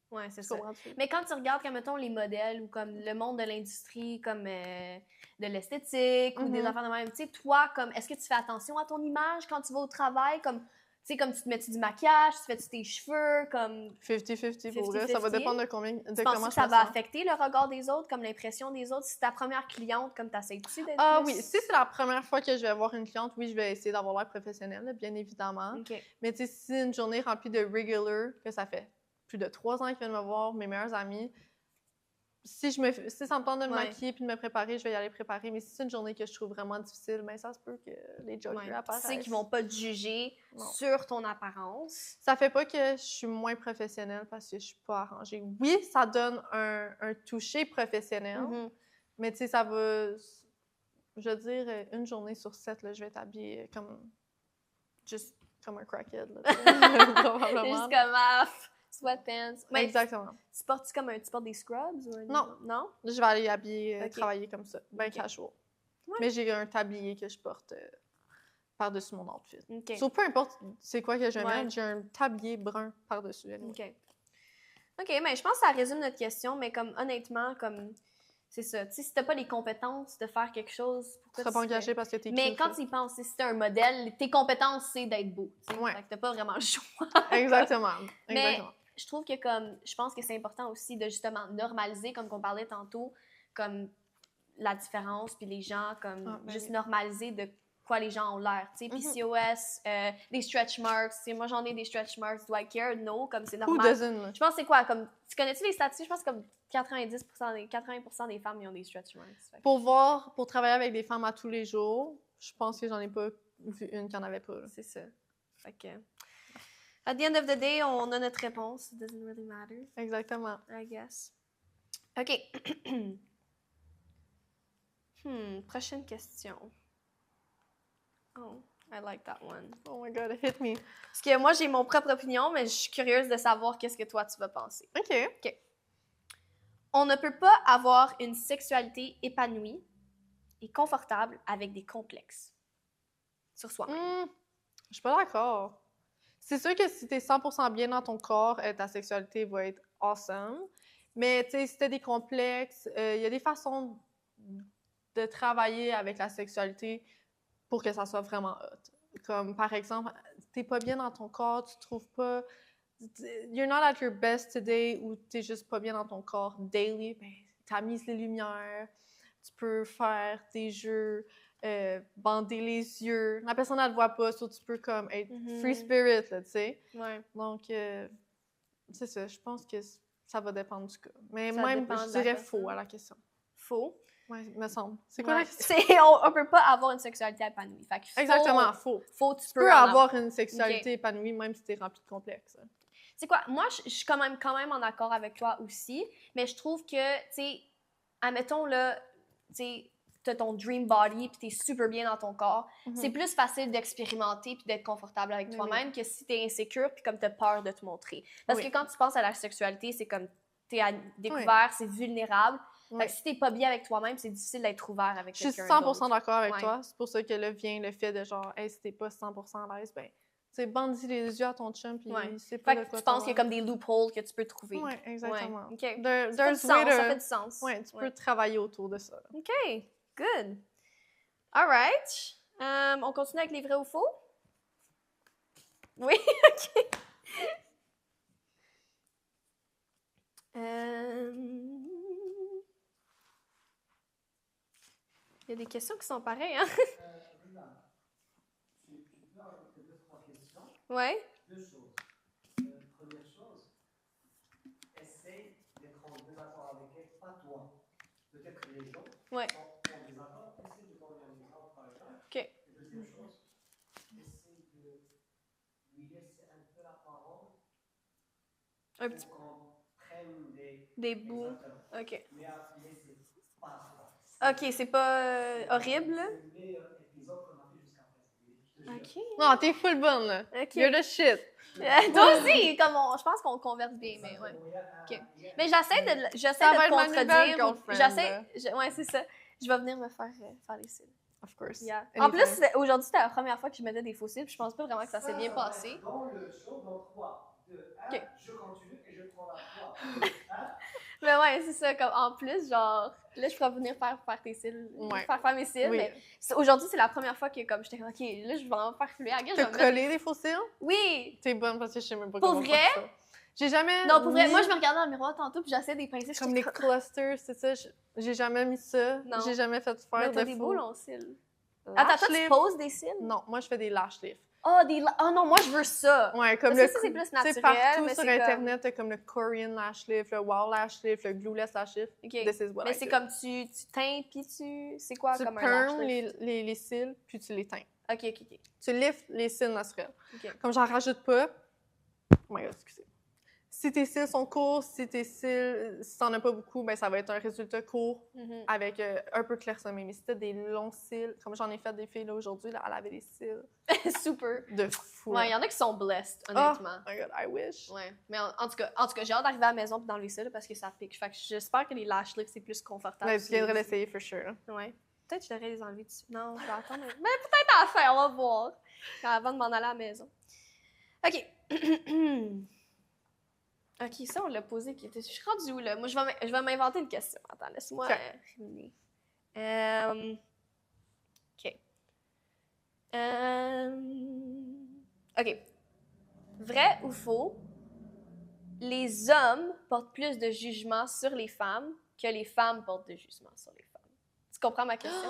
Ouais, c'est Tu ça. comprends-tu? Mais quand tu regardes, comme mettons, les modèles ou comme le monde de l'industrie, comme de l'esthétique ou des affaires de même, tu sais, toi, comme, est-ce que tu fais attention à ton image quand tu vas au travail? Comme, tu sais, comme tu te mets-tu du maquillage, tu fais-tu tes cheveux, comme... 50-50 pour vrai, ça va 50-50. dépendre de Tu comment penses que je ça me va sens. affecter le regard des autres, comme l'impression des autres? Si c'est ta première cliente, comme t'essayes-tu d'être Ah plus... oui, si c'est la première fois que je vais voir une cliente, oui, je vais essayer d'avoir l'air professionnelle, là, bien évidemment. OK. Mais tu sais, si c'est une journée remplie de regular, que ça fait plus de 3 ans qu'ils viennent me voir, mes meilleurs amis, si ça me tente de me maquiller puis de me préparer, je vais y aller préparer. Mais si c'est une journée que je trouve vraiment difficile, ben ça se peut que les jokers Tu apparaissent. sais qu'ils vont pas te juger Non. sur ton apparence. Ça fait pas que je suis moins professionnelle parce que je suis pas arrangée. Oui, ça donne un toucher professionnel, Mais tu sais, ça va... Je veux dire, une journée sur 7, là, je vais être habillée comme... Juste comme un crackhead, là. C'est juste comme sweatpants. Mais Exactement. tu portes des scrubs ou un... Non. Non? Je vais aller habiller, Ok. travailler comme ça, bien Ok. casual. Ouais. Mais j'ai un tablier que je porte par-dessus mon outfit. OK. So, peu importe c'est quoi que je vais Ouais. mettre, j'ai un tablier brun par-dessus. Anyway. OK. OK, mais je pense que ça résume notre question, mais comme honnêtement, comme c'est ça. Tu sais, si t'as pas les compétences de faire quelque chose, Tu pourquoi seras pas tu fais? engagé parce que t'es Mais cute, quand là. tu y penses, si t'es un modèle, tes compétences, c'est d'être beau. Tu sais. Ouais. Fait que t'as pas vraiment le choix. Exactement. Mais Exactement. je trouve que je pense que c'est important aussi de justement normaliser, comme qu'on parlait tantôt, comme la différence, puis les gens, comme Ben juste oui. normaliser de quoi les gens ont l'air, tu sais, PCOS, des stretch marks, tu sais, moi j'en ai des stretch marks, do I care? No, comme c'est Who normal. doesn't? Là? Je pense que c'est quoi, comme, tu connais-tu les statistiques? Je pense que comme 80% des femmes, ils ont des stretch marks. Fait. Pour travailler avec des femmes à tous les jours, je pense que j'en ai pas vu une qui en avait pas. Là. C'est ça. Fait que, at the end of the day, on a notre réponse. It doesn't really matter, Exactement. I guess. OK. Prochaine question. Oh, I like that one. Oh my god, hit me. Parce que moi, j'ai mon propre opinion, mais je suis curieuse de savoir qu'est-ce que toi, tu vas penser. OK. On ne peut pas avoir une sexualité épanouie et confortable avec des complexes sur soi-même. Je suis pas d'accord. C'est sûr que si t'es 100% bien dans ton corps, ta sexualité va être awesome. Mais tu sais, si t'as des complexes, il y a des façons de travailler avec la sexualité pour que ça soit vraiment hot. Comme par exemple, t'es pas bien dans ton corps, tu trouves pas... You're not at your best today ou t'es juste pas bien dans ton corps daily, ben t'amises les lumières, tu peux faire des jeux, bander les yeux. La personne, elle te voit pas, so tu peux comme être free spirit, là, tu sais. Ouais. Donc, c'est ça, je pense que ça va dépendre du cas. Mais Ça même, dépend je de la dirais personne. faux à la question. Faux. Ouais, me semble. C'est quoi la question? On peut pas avoir une sexualité épanouie. Fait que Exactement, faux. Faux, Tu peux avoir une sexualité épanouie même si t'es rempli de complexes. C'est quoi? Moi, je suis quand même en accord avec toi aussi, mais je trouve que, tu sais, admettons, là, tu sais, t'as ton dream body puis t'es super bien dans ton corps, c'est plus facile d'expérimenter puis d'être confortable avec toi-même que si t'es insécure puis comme t'as peur de te montrer. Parce que quand tu penses à la sexualité, c'est comme t'es à découvert, c'est vulnérable. Fait que si t'es pas bien avec toi-même, c'est difficile d'être ouvert avec quelqu'un d'autre. Je suis 100% d'accord avec toi. C'est pour ça que là vient le fait de genre, hey, si t'es pas 100% à l'aise, ben, tu sais, bandis les yeux à ton chum, puis c'est pas fait de que quoi tu penses qu'il y a comme des loopholes que tu peux trouver. Oui, exactement. Ouais. OK. Ça fait du sens. Ouais, tu peux travailler autour de ça. Là. OK, good. All right. On continue avec les vrais ou faux? Oui, OK. Il y a des questions qui sont pareilles, hein? Tu peux rajouter 2-3 questions? Oui. 2 choses. Première chose, essaye d'être en désaccord avec elle, pas toi. Peut-être que les gens sont en désaccord. Essaye de donner un exemple, par exemple. OK. Et deuxième chose, essaye de lui laisser un peu la parole pour qu'on prenne des bouts. OK. Mais à laisser pas trop. OK, c'est pas horrible, là? C'est le meilleur épisode qu'on a fait jusqu'à présent. OK. Non, t'es full bonne, là. OK. You're the shit. Toi aussi, comme je pense qu'on converse bien, mais ouais. OK. Mais j'essaie de te contredire. Ouais, c'est ça. Je vais venir me faire les cils. Of course. Yeah. En plus, aujourd'hui, c'était la première fois que je mettais des faux cils, puis je pense pas vraiment que ça s'est bien passé. Dans le show, dans 3, 2, 1, je continue et je prends la 3, 2, 1. Mais ouais, c'est ça. Comme en plus, genre, là, je pourrais venir faire tes cils. Faire mes cils. Oui. Mais aujourd'hui, c'est la première fois que, comme, j'étais comme, OK, là, je vais en faire fluer. T'as collé des faux cils? Oui! T'es bonne parce que je sais même pas pour comment vrai? faire ça. J'ai jamais. Non, pour vrai, moi, je me regardais dans le miroir tantôt, puis j'essayais des pinceaux. Comme les clusters, c'est ça. J'ai jamais mis ça. Non. J'ai jamais fait faire Mais de t'as des faux. beaux longs cils. Attends, toi, tu poses des cils? Non, moi, je fais des lash lifts. Oh, non, moi, je veux ça. Ouais, comme parce que ça, c'est plus naturel. Tu sais, partout mais sur Internet, t'as comme le Korean lash lift, le Wow lash lift, le Glueless lash lift. Okay. This is what mais I c'est do. comme tu teintes, puis c'est quoi tu comme un lash permes lift? les cils, puis tu les teintes. OK. Tu lifts les cils naturels. Okay. Comme j'en rajoute pas... Oh my God, excusez. si tes cils sont courts, si t'en as pas beaucoup, ben ça va être un résultat court avec un peu clairsemé. Mais si t'as des longs cils, comme j'en ai fait des filles là aujourd'hui, là, elle avait des cils. Super. De fou. Ouais, il y en a qui sont blessed, honnêtement. Oh my god, I wish. Ouais. Mais en tout cas, j'ai hâte d'arriver à la maison et d'enlever ça là, parce que ça pique. Fait que j'espère que les lash lifts, c'est plus confortable. Mais tu viendrais l'essayer, for sure. Ouais. Peut-être que je devrais les enlever dessus. Non, je vais attendre. Mais peut-être à la fin, on va voir. Avant de m'en aller à la maison. OK. OK, ça, on l'a posé. Je suis rendue où, là? Moi, je vais m'inventer une question. Attends, laisse-moi ruminer. OK. OK. Vrai ou faux? Les hommes portent plus de jugement sur les femmes que les femmes portent de jugement sur les femmes. Tu comprends ma question?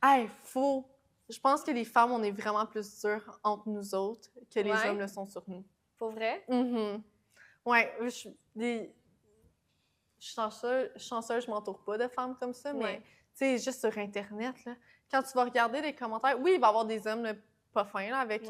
Hey, faux! Je pense que les femmes, on est vraiment plus dures entre nous autres que les hommes le sont sur nous. Pour vrai? Ouais, je suis chanceuse, je m'entoure pas de femmes comme ça, mais tu sais, juste sur Internet, là, quand tu vas regarder les commentaires, oui, il va y avoir des hommes là, pas fins là, avec,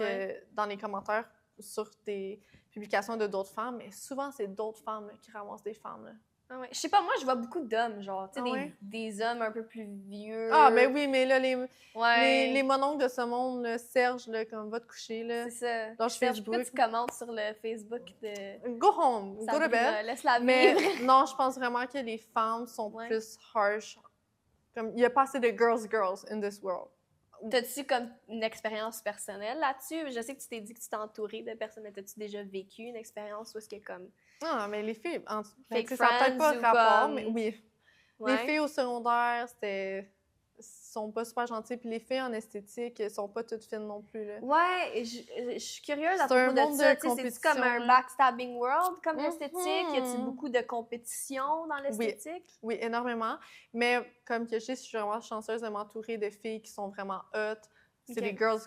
dans les commentaires sur des publications de d'autres femmes, mais souvent, c'est d'autres femmes là, qui ramassent des femmes. Là. Ah ouais. Je sais pas, moi, je vois beaucoup d'hommes, genre, tu sais, des hommes un peu plus vieux. Ah, mais oui, mais là, les mononcles de ce monde, là, Serge, là, comme va te coucher, là. C'est ça. Donc, Serge, pourquoi tu commentes sur le Facebook de... Go home, go to bed. Laisse-la vivre. Mais non, je pense vraiment que les femmes sont plus harsh. Comme, il y a pas assez de girls in this world. T'as-tu comme une expérience personnelle là-dessus? Je sais que tu t'es dit que tu t'es entourée de personnes, mais t'as-tu déjà vécu une expérience où est-ce que comme... Ah, mais les filles, Fake ça n'a peut-être pas rapport, mais oui. Ouais. Les filles au secondaire, sont pas super gentilles, puis les filles en esthétique, sont pas toutes fines non plus, là. Ouais, je suis curieuse à propos de ça. C'est-tu comme un là. backstabbing world comme l'esthétique? Y a-t-il beaucoup de compétition dans l'esthétique? Oui, énormément. Mais comme que je dis, je suis vraiment chanceuse de m'entourer de filles qui sont vraiment hot. C'est des girls,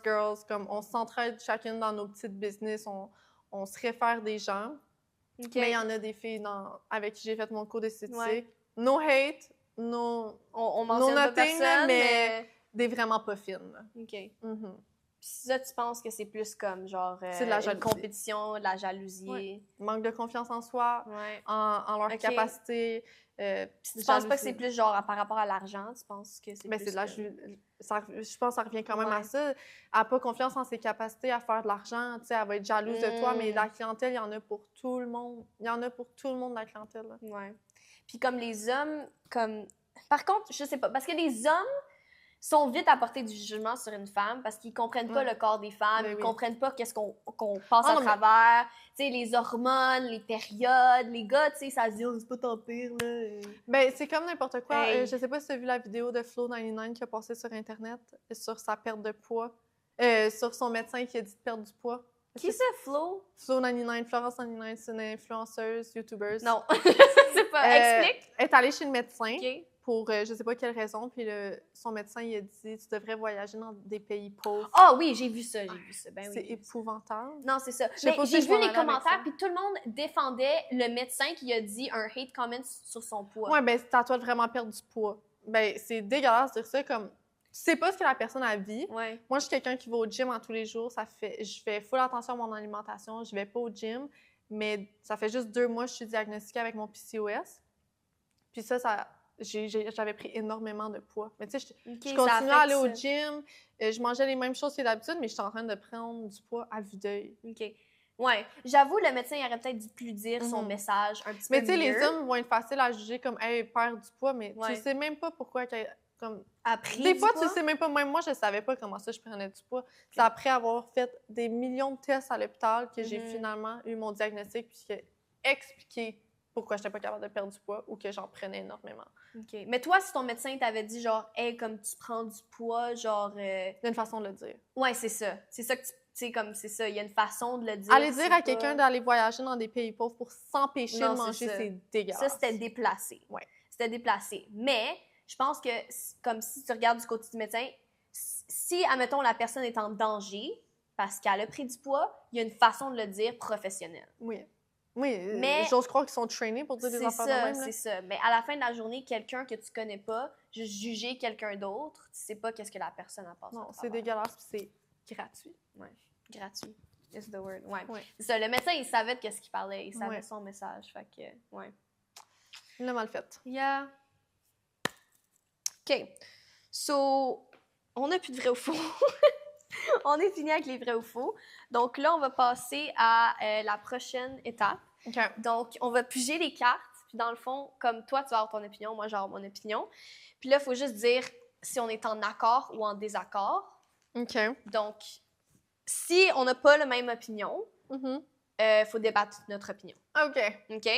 comme on s'entraide chacune dans nos petites business, on se réfère des gens. Mais il y en a des filles avec qui j'ai fait mon cours d'esthétique. No hate, on mentionne pas personne, mais des vraiment pas fines. OK. Puis ça, tu penses que c'est plus comme genre c'est de la une compétition, de la jalousie. Manque de confiance en soi, en leur capacité. Tu penses pas que c'est plus genre par rapport à l'argent? Tu penses que c'est plus... c'est je pense que ça revient quand même à ça. Elle n'a pas confiance en ses capacités à faire de l'argent. Elle va être jalouse de toi, mais la clientèle, il y en a pour tout le monde. Il y en a pour tout le monde, la clientèle. Là. Ouais. Puis comme les hommes, comme... Par contre, je sais pas, parce que les hommes sont vite à porter du jugement sur une femme parce qu'ils comprennent pas le corps des femmes, ils comprennent pas qu'est-ce qu'on passe à travers, tu sais, les hormones, les périodes, les gars, tu sais, ça se dit, c'est pas tant pire, là. Ben, c'est comme n'importe quoi. Je sais pas si tu as vu la vidéo de Flo99 qui a passé sur Internet sur sa perte de poids, sur son médecin qui a dit de perdre du poids. Qui c'est, Flo? Flo99, Florence99, c'est une influenceuse, youtubeuse. Non, je sais pas. Explique. Elle est allée chez le médecin. OK. Pour je sais pas quelle raison, puis son médecin il a dit tu devrais voyager dans des pays pauvres. Ah oui, j'ai vu ça. Ben c'est épouvantable. Non, c'est ça. Mais j'ai vu les commentaires, puis tout le monde défendait le médecin qui a dit un hate comment sur son poids. Ouais, ben c'est à toi de vraiment perdre du poids. Ben c'est dégueulasse de dire ça, comme tu sais pas ce que la personne a vit. Ouais. Moi, je suis quelqu'un qui va au gym tous les jours. Je fais full attention à mon alimentation. Je vais pas au gym, mais ça fait juste 2 mois que je suis diagnostiquée avec mon PCOS. Puis ça j'avais pris énormément de poids. Mais tu sais, je continuais à aller au gym, je mangeais les mêmes choses que d'habitude, mais j'étais en train de prendre du poids à vue d'œil. OK. Ouais. J'avoue, le médecin, il aurait peut-être dû plus dire son message un petit peu mieux. Mais tu sais, les hommes vont être faciles à juger comme « Hey, perd du poids », mais tu sais même pas pourquoi comme... Des fois, tu sais même pas, même moi, je savais pas comment ça je prenais du poids. Okay. C'est après avoir fait des millions de tests à l'hôpital que j'ai finalement eu mon diagnostic, puis j'ai expliqué pourquoi je n'étais pas capable de perdre du poids ou que j'en prenais énormément. OK. Mais toi, si ton médecin t'avait dit genre, hey, comme tu prends du poids, genre. Il y a une façon de le dire. Ouais, c'est ça. C'est ça que tu sais, comme c'est ça. Il y a une façon de le dire. Aller dire à quelqu'un d'aller voyager dans des pays pauvres pour s'empêcher de manger, c'est dégueulasse. Ça, c'était déplacé. Ouais. C'était déplacé. Mais je pense que, comme si tu regardes du côté du médecin, si, admettons, la personne est en danger parce qu'elle a pris du poids, il y a une façon de le dire professionnelle. Oui. Oui, mais j'ose croire qu'ils sont trainés pour dire des affaires de même. C'est ça. Mais à la fin de la journée, quelqu'un que tu connais pas, juste juger quelqu'un d'autre, tu sais pas qu'est-ce que la personne a passé. Non, c'est dégueulasse, puis c'est gratuit. Ouais, gratuit. is the word. Ouais. Ouais. C'est ça, le médecin, il savait de qu'est-ce qu'il parlait. Il savait son message. Fait que, ouais. Il l'a mal fait. Yeah. OK. So, on n'a plus de vrai ou faux. On est fini avec les vrais ou faux. Donc là, on va passer à la prochaine étape. OK. Donc, on va piger les cartes. Puis dans le fond, comme toi, tu vas avoir ton opinion, moi, j'ai mon opinion. Puis là, il faut juste dire si on est en accord ou en désaccord. OK. Donc, si on n'a pas la même opinion, faut débattre notre opinion. OK. OK?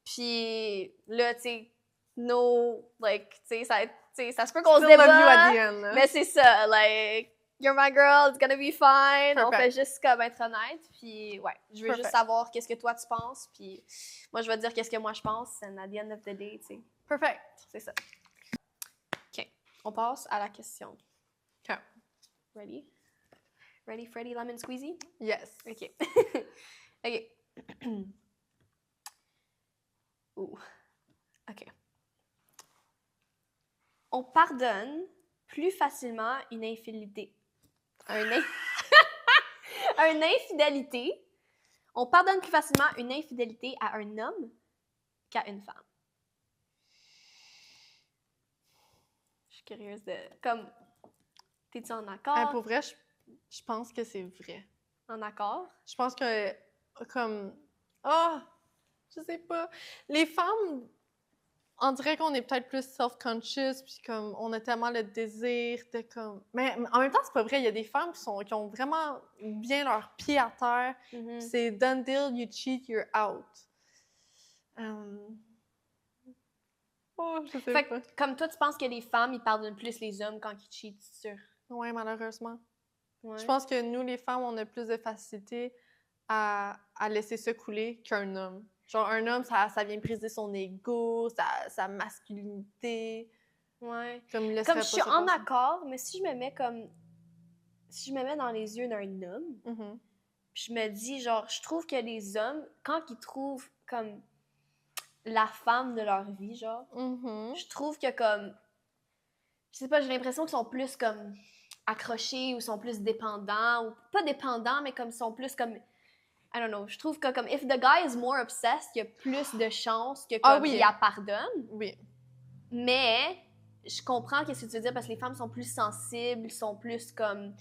Puis là, tu sais, no, like, tu sais, ça se peut qu'on se débat, mais c'est ça, like, you're my girl, it's gonna be fine. Perfect. On fait juste comme être honnête, puis ouais, je veux juste savoir qu'est-ce que toi tu penses, puis moi je vais te dire qu'est-ce que moi je pense, and at the end of the day, tu sais. Perfect. C'est ça. OK, on passe à la question. OK. Ready? Ready, Freddy, lemon squeezy? Yes. OK. OK. Ouh. OK. On pardonne plus facilement une infidélité. Une infidélité. On pardonne plus facilement une infidélité à un homme qu'à une femme. Je suis curieuse de... Comme, t'es-tu en accord? Pour vrai, je pense que c'est vrai. En accord? Je pense que, comme... Ah! Je sais pas. Les femmes, on dirait qu'on est peut-être plus self-conscious, puis comme on a tellement le désir de comme... Mais en même temps, c'est pas vrai. Il y a des femmes qui ont vraiment bien leurs pieds à terre. C'est done deal, you cheat, you're out. Oh, je sais pas. Comme toi, tu penses que les femmes, ils pardonnent plus les hommes quand ils cheatent, c'est sûr? Oui, malheureusement. Ouais. Je pense que nous, les femmes, on a plus de facilité à laisser ça couler qu'un homme. Genre, un homme, ça vient briser son ego, sa masculinité. Ouais. Comme je suis en accord, mais si je me mets dans les yeux d'un homme, puis je me dis, genre, je trouve que les hommes, quand ils trouvent comme la femme de leur vie, genre, je trouve que comme, je sais pas, j'ai l'impression qu'ils sont plus comme accrochés ou sont plus dépendants, ou pas dépendants, mais comme sont plus comme... I don't know. Je trouve que comme if the guy is more obsessed, il y a plus de chances que comme il la pardonne. Oui. Mais je comprends ce que tu veux dire parce que les femmes sont plus sensibles, sont plus comme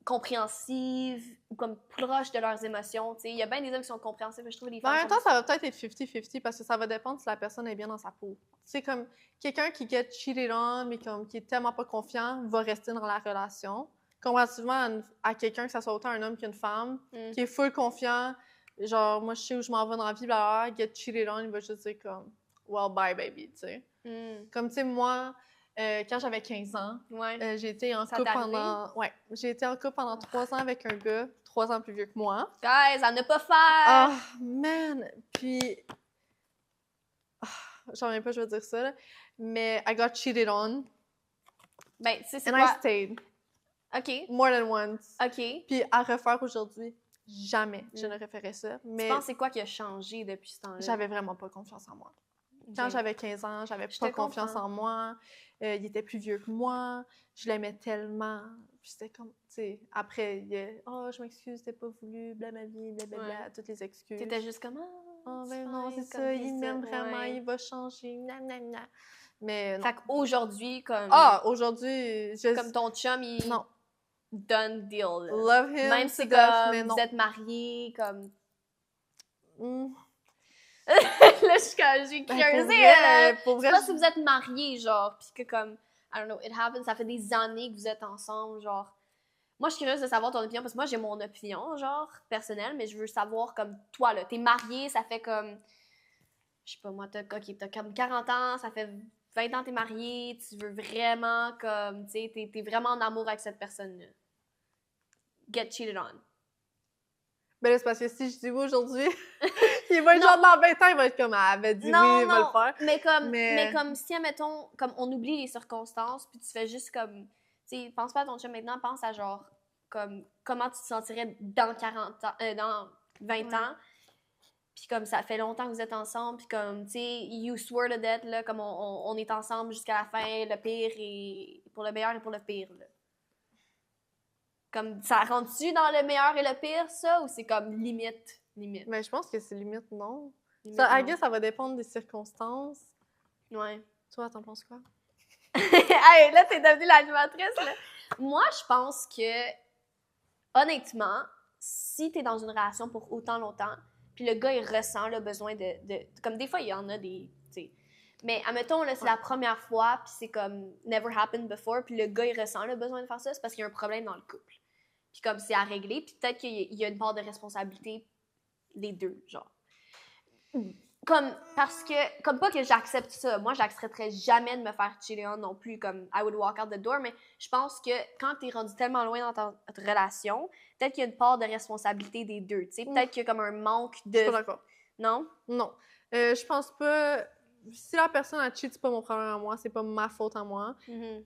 compréhensives ou comme proches de leurs émotions. T'sais. Il y a bien des hommes qui sont compréhensifs, mais je trouve que les femmes. En même temps, ça va peut-être être 50-50 parce que ça va dépendre si la personne est bien dans sa peau. C'est comme quelqu'un qui get cheated on, mais comme qui est tellement pas confiant, va rester dans la relation. Comparativement à quelqu'un, que ça soit autant un homme qu'une femme, qui est full confiant, genre, moi, je sais où je m'en vais dans la vie, blablabla, get cheated on, il va juste dire comme, well, bye, baby, tu sais. Comme, tu sais, moi, quand j'avais 15 ans, j'ai été en couple pendant... Ouais, j'ai été en couple pendant 3 ans avec un gars, 3 ans plus vieux que moi. Guys, à ne pas faire! Oh, man! Puis... j'en reviens pas, je vais dire ça, là. Mais I got cheated on. Ben, tu sais, c'est and quoi? I stayed. OK. More than once. OK. Puis à refaire aujourd'hui, jamais je ne referais ça. Mais tu penses c'est quoi qui a changé depuis ce temps-là? J'avais vraiment pas confiance en moi. Quand j'avais 15 ans, j'avais pas confiance en moi. Il était plus vieux que moi. Je l'aimais tellement. Puis c'était comme, tu sais, après, je m'excuse, c'était pas voulu, blablabla, blablabla, toutes les excuses. T'étais juste comme, ben non, c'est ça, il m'aime vraiment, il va changer, nanana. Mais non. Fait qu'aujourd'hui, comme... aujourd'hui, comme ton chum, il... Non. Done deal. Là. Love him, même si comme vous êtes mariés, comme... Là, je suis curieuse. Pour vrai, je sais pas si vous êtes mariés, genre, pis que comme, I don't know, it happens, ça fait des années que vous êtes ensemble, genre. Moi, je suis curieuse de savoir ton opinion, parce que moi, j'ai mon opinion, genre, personnelle, mais je veux savoir, comme, toi, là, t'es mariée, ça fait comme, je sais pas, moi, t'as comme 40 ans, ça fait 20 ans que t'es mariée, tu veux vraiment, comme, tu sais, t'es vraiment en amour avec cette personne-là. Get cheated on. Ben là, c'est parce que si je dis oui aujourd'hui, il va être genre dans 20 ans, il va être comme, elle avait dit oui, il va le faire. Mais comme si, admettons, comme on oublie les circonstances, puis tu fais juste comme, tu sais, pense pas à ton chum maintenant, pense à genre, comme, comment tu te sentirais dans 40 ans, dans 20 ans. Puis comme ça fait longtemps que vous êtes ensemble, puis comme, tu sais, you swear to death, là, comme on est ensemble jusqu'à la fin, le pire et pour le meilleur et pour le pire, là. Comme, ça rentre-tu dans le meilleur et le pire, ça, ou c'est comme limite? Mais je pense que c'est limite non. Limite, Ça, I non. guess, ça va dépendre des circonstances. Ouais. Toi, t'en penses quoi? Hey, là, t'es devenue l'animatrice, là. Moi, je pense que, honnêtement, si t'es dans une relation pour autant longtemps, puis le gars, il ressent le besoin comme des fois, il y en a des, tu sais. Mais admettons, là, c'est la première fois, puis c'est comme never happened before, puis le gars, il ressent le besoin de faire ça, c'est parce qu'il y a un problème dans le couple. Puis comme c'est à régler, puis peut-être qu'il y a une part de responsabilité des deux, genre. Parce que, comme pas que j'accepte ça, moi, j'accepterais jamais de me faire chiller on non plus, comme I would walk out the door, mais je pense que quand t'es rendu tellement loin dans ta relation, peut-être qu'il y a une part de responsabilité des deux, tu sais, peut-être qu'il y a comme un manque de... Je suis pas d'accord. Non? Non. Je pense pas... Si la personne a cheat, c'est pas mon problème à moi, c'est pas ma faute à moi. Mm-hmm.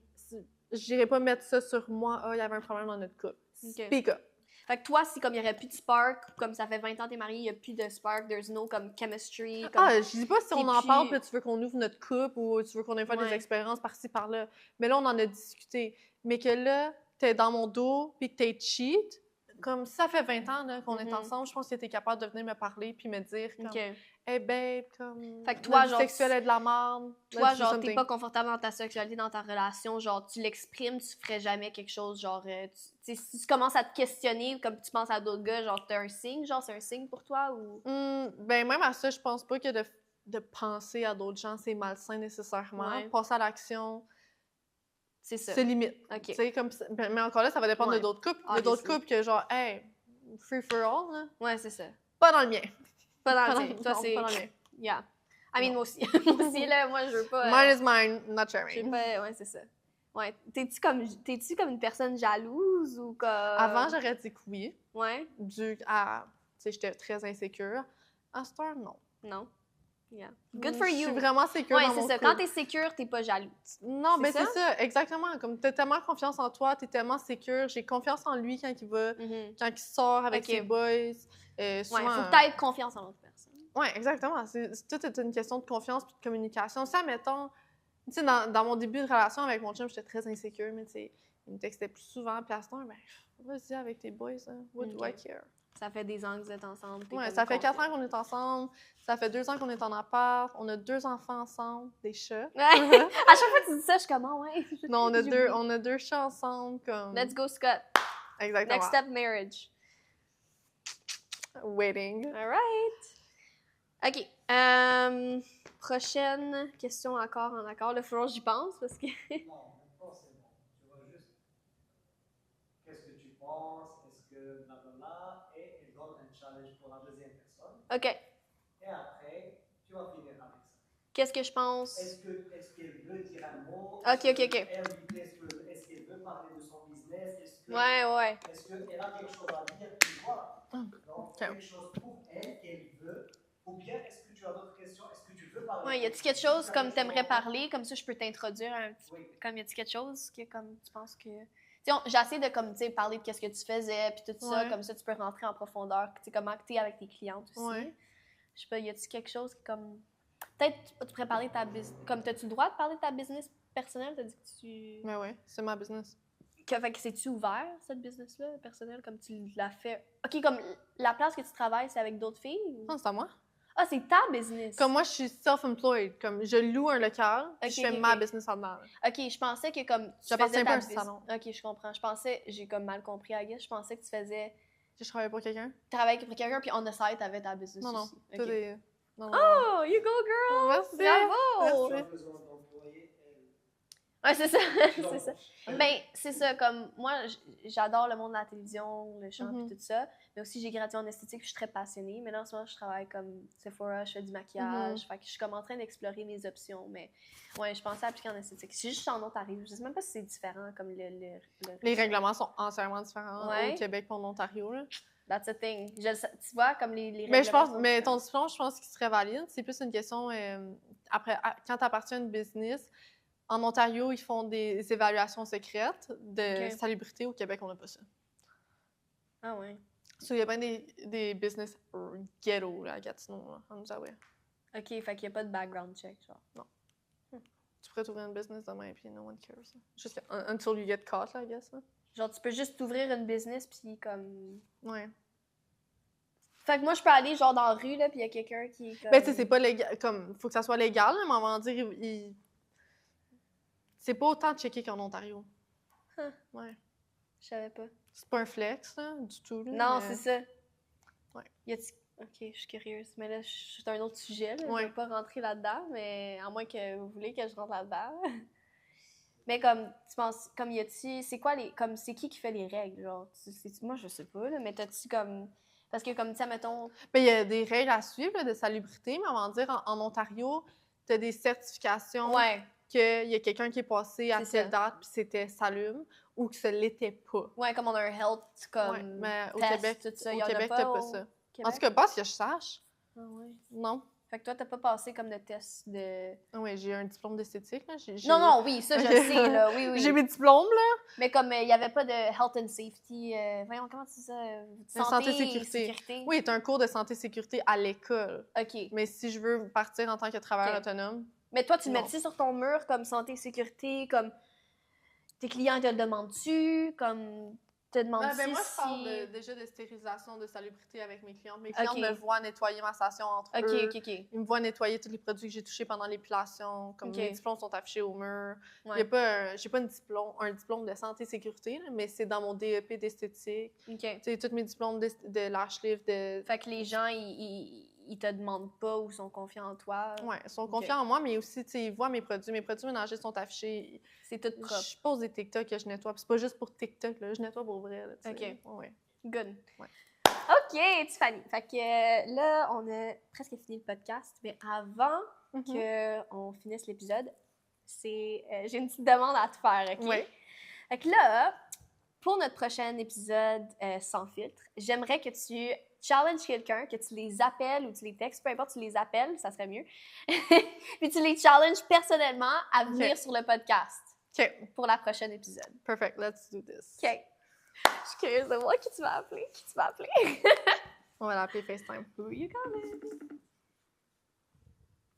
J'irais pas mettre ça sur moi, il y avait un problème dans notre couple. Okay. Speak up. Fait que toi, si comme il y aurait plus de spark, comme ça fait 20 ans t'es marié, il y a plus de spark, there's no comme chemistry. Comme... Je dis pas si on en plus... parle, puis tu veux qu'on ouvre notre couple ou tu veux qu'on ait fait des expériences par-ci, par-là. Mais là, on en a discuté. Mais que là, t'es dans mon dos, puis que t'es cheat, comme ça fait 20 ans là, qu'on est ensemble, je pense que t'es capable de venir me parler puis me dire comme hey babe, comme fait que toi, genre, sexuel est de la merde. Toi, genre, t'es pas confortable dans ta sexualité, dans ta relation, genre, tu l'exprimes, tu ferais jamais quelque chose, genre, si tu commences à te questionner, comme tu penses à d'autres gars, genre, t'as un signe, genre, c'est un signe pour toi, ou... Ben, même à ça, je pense pas que de penser à d'autres gens, c'est malsain nécessairement. Ouais. Passer à l'action, c'est ça. C'est limite. OK. Comme, mais encore là, ça va dépendre de d'autres couples. Il y a d'autres couples que, genre, hey, free for all, là. Ouais, c'est ça. Pas dans le mien. Pas dans le tien. Toi, non, c'est... pas dans le mien. Yeah. I mean, moi aussi. Moi aussi, là, moi, je veux pas... Mine is mine, not sharing. Ouais, c'est ça. Ouais. T'es-tu comme une personne jalouse ou comme... Avant, j'aurais dit que oui. Ouais. Dû à... Tu sais, j'étais très insécure. À cette heure, non. Non. Yeah. Good for you. Je suis vraiment sécure dans mon c'est ça. couple. Quand t'es sécure, t'es pas jalouse. Non, mais c'est ça, exactement. Comme t'as tellement confiance en toi, t'es tellement sécure. J'ai confiance en lui quand il va, quand il sort avec ses boys. Souvent, faut que t'aies confiance en l'autre personne. Oui, exactement. Tout est une question de confiance et de communication. Ça, mettons, tu sais, dans mon début de relation avec mon chum, j'étais très insécure, mais tu sais, il me textait plus souvent. Puis à ce temps, ben, vas-y avec tes boys, hein. What do I care? Ça fait des ans que vous êtes ensemble. Oui, ça fait 4 ans qu'on est ensemble. Ça fait 2 ans qu'on est en appart. On a 2 enfants ensemble, des chats. Ouais. À chaque fois que tu dis ça, je suis comme, ouais. Non, on a 2 chats ensemble. Comme... Let's go, Scott. Exactement. Next step, marriage. Wedding. All right. OK. Prochaine question encore en accord. Le faut que j'y pense parce que... Non, maintenant c'est bon. Tu vois juste qu'est-ce que tu penses, est-ce que blablabla, et elle donne un challenge pour la deuxième personne. OK. Et après, tu vas finir avec ça. Qu'est-ce que je pense? Est-ce qu'elle veut dire un mot? OK. Est-ce qu'elle veut parler de son business? Ouais. Est-ce qu'elle a quelque chose à dire? Tu vois? Donc, quelque chose pour elle qu'elle veut. Ou bien, est-ce que tu as d'autres questions? Est-ce que tu veux parler? Ouais, y a-t-il quelque chose comme tu aimerais parler? Comme ça, je peux t'introduire un petit peu. Comme y a-t-il quelque chose que comme tu penses que... J'essaie de comme, parler de qu'est-ce que tu faisais, puis tout ça. Comme ça, tu peux rentrer en profondeur. Comment tu es avec tes clientes aussi. Ouais. Je sais pas, y a-t-il quelque chose qui comme... Peut-être tu pourrais parler de ta business... Comme, t'as-tu le droit de parler de ta business personnelle? T'as dit que tu... Mais ouais, c'est ma business. Fait que c'est-tu ouvert, cette business-là, personnelle, comme tu l'as fait? OK, comme la place que tu travailles, c'est avec d'autres filles? Ou... Non, c'est à moi. Ah, c'est ta business? Comme moi, je suis self-employed. Comme je loue un local, puis je fais ma business en dedans. OK, je pensais que comme tu faisais ta un business... salon. OK, je comprends. J'ai comme mal compris, I guess. Je pensais que tu faisais... Je travaillais pour quelqu'un? Tu travaillais pour quelqu'un, puis on the side, t'avais ta business Non, aussi. non. Okay. Non. Oh, you go, girl! Merci. Bravo! Merci. Ouais, c'est ça. C'est ça. Ben, c'est ça, comme moi, j'adore le monde de la télévision, le chant, puis tout ça. Mais aussi, j'ai gradué en esthétique, puis je suis très passionnée. Mais là, en ce moment, je travaille comme Sephora, je fais du maquillage. Fait que je suis comme en train d'explorer mes options. Mais ouais, je pensais appliquer en esthétique. C'est juste en Ontario. Je sais même pas si c'est différent, comme Les règlements sont entièrement différents au Québec et en Ontario, là. That's a thing. Tu vois, comme les règlements. Mais je pense, mais ton diplôme, je pense qu'il serait valide. C'est plus une question, après, quand tu appartiens à une business, en Ontario, ils font des évaluations secrètes de salubrité. Au Québec, on n'a pas ça. Ah ouais. Il y a bien des business ghetto là, à Gatineau, là, en Outaouais. OK, fait qu'il n'y a pas de background check, genre. Non. Tu pourrais trouver une business demain et puis no one cares. Jusqu'à until you get caught, là, I guess. Là. Genre, tu peux juste t'ouvrir une business, puis comme... Ouais. Fait que moi, je peux aller, genre, dans la rue, là, puis il y a quelqu'un qui est comme... Ben, tu sais, c'est pas légal, comme, faut que ça soit légal, là, mais on va dire, c'est pas autant checké qu'en Ontario. Huh. Ouais. Je savais pas. C'est pas un flex, là, du tout, là. Non, mais... c'est ça. Ouais. Ok, je suis curieuse. Mais là, c'est un autre sujet, là. Ouais. Je vais pas rentrer là-dedans, mais à moins que vous voulez que je rentre là-dedans. Mais comme, tu penses, comme y a-tu... C'est quoi les... Comme, c'est qui fait les règles, genre? Moi, je sais pas, là, mais t'as-tu comme... Parce que comme, tu sais, mettons... Ben, il y a des règles à suivre, là, de salubrité, mais on va dire, en Ontario, t'as des certifications Ouais. qu'il y a quelqu'un qui est passé à C'est telle date, puis c'était salubre, ou que ça l'était pas. Ouais, comme on a un health, comme... Ouais, mais au test, Québec, tout ça, y en a t'as pas ça. Québec? En tout cas, pas que je sache. Ah ouais. Non. Fait que toi, t'as pas passé comme de test de... Oui, j'ai un diplôme d'esthétique, là. Non, oui, ça, je sais, là, oui. J'ai mes diplômes, là. Mais comme il n'y avait pas de health and safety, voyons, comment tu dis ça? Santé, sécurité. Oui, t'as un cours de santé-sécurité à l'école. OK. Mais si je veux partir en tant que travailleur autonome... Mais toi, tu le non. mets-tu sur ton mur comme santé-sécurité, comme tes clients te le demandent-tu, comme te demandent-tu ben moi, je si... parle déjà de stérilisation, de salubrité avec mes clientes. Mes clientes Ok. me voient nettoyer ma station entre OK, eux. OK. Ils me voient nettoyer tous les produits que j'ai touchés pendant l'épilation. Comme Ok. mes diplômes sont affichés au mur. Ouais. Il y a pas j'ai pas un diplôme de santé-sécurité, là, mais c'est dans mon DEP d'esthétique. OK. Tu sais, tous mes diplômes de lash lift, de... Fait que les gens, ils te demandent pas ou sont confiants en toi. Ouais, ils sont confiants en moi, mais aussi, tu sais, ils voient mes produits. Mes produits ménagers sont affichés. C'est tout propre. Je pose des TikTok que je nettoie. Puis c'est pas juste pour TikTok, là. Je nettoie pour vrai, là, tu sais. OK. Ouais. Good. Ouais. OK, Tiffany. Fait que là, on a presque fini le podcast, mais avant qu'on finisse l'épisode, j'ai une petite demande à te faire, OK? Ouais. Fait que là, pour notre prochain épisode sans filtre, j'aimerais que tu challenges quelqu'un, que tu les appelles ou tu les textes, peu importe, tu les appelles, ça serait mieux. Puis tu les challenges personnellement à venir sur le podcast. OK. Pour la prochaine épisode. Perfect. Let's do this. OK. Je suis curieuse de voir qui tu vas appeler. On va l'appeler FaceTime. Who you calling?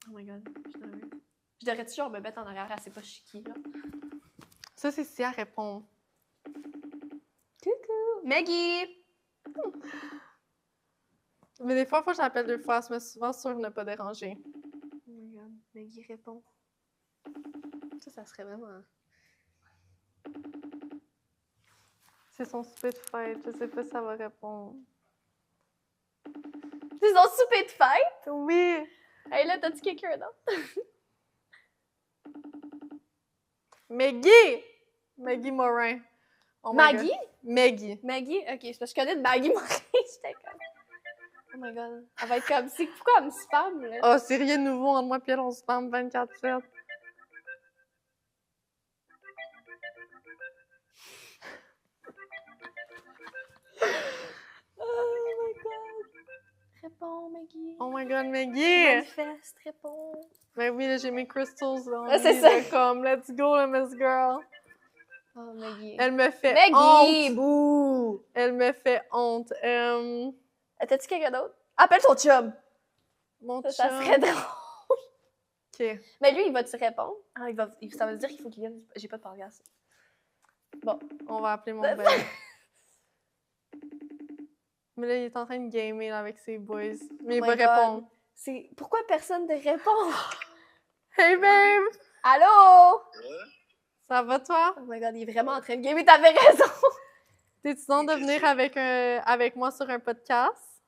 Oh my god, je devrais toujours me mettre en arrière, elle sait pas je suis qui, là. Ça, c'est si elle répond. Coucou! Maggie! Mais des fois, faut que j'appelle 2 fois. Je me suis souvent sûre de ne pas déranger. Oh my god, Maggie répond. Ça serait vraiment... C'est son souper de fête. Je sais pas si ça va répondre. C'est son souper de fête? Oui! Hey là, t'as-tu quelqu'un d'autre? Maggie! Maggie Morin. Oh my Maggie? God. Maggie. Maggie? Ok, c'est parce que je connais de Maggie Morin. J'étais comme... Oh my god. Elle va être comme... C'est pourquoi elle me spam, là? Oh, c'est rien de nouveau entre moi et elle, on se spam 24/7. Oh my god. Réponds, Maggie. Oh my god, Maggie! Manifeste, réponds. Ben oui, là, j'ai mes crystals, là. Ah, c'est ça. Comme, let's go, là, Miss Girl. Oh, Maggie. Elle me fait Maggie! honte. Bouh! Elle me fait honte. T'as-tu quelqu'un d'autre? Appelle ton chum! Mon Ça chum. serait drôle. OK. Mais lui, il va-tu répondre? Ah, ça veut dire qu'il faut qu'il vienne. J'ai pas de podcast. Bon. On va appeler mon Ben, bel. Mais là, il est en train de gamer là, avec ses boys. Mais il Oh va my God. répondre. Pourquoi personne ne répond? Hey babe! Allô? Ça va toi? Oh my god, il est vraiment en train de gamer, t'avais raison! T'es-tu dans de venir avec moi sur un podcast?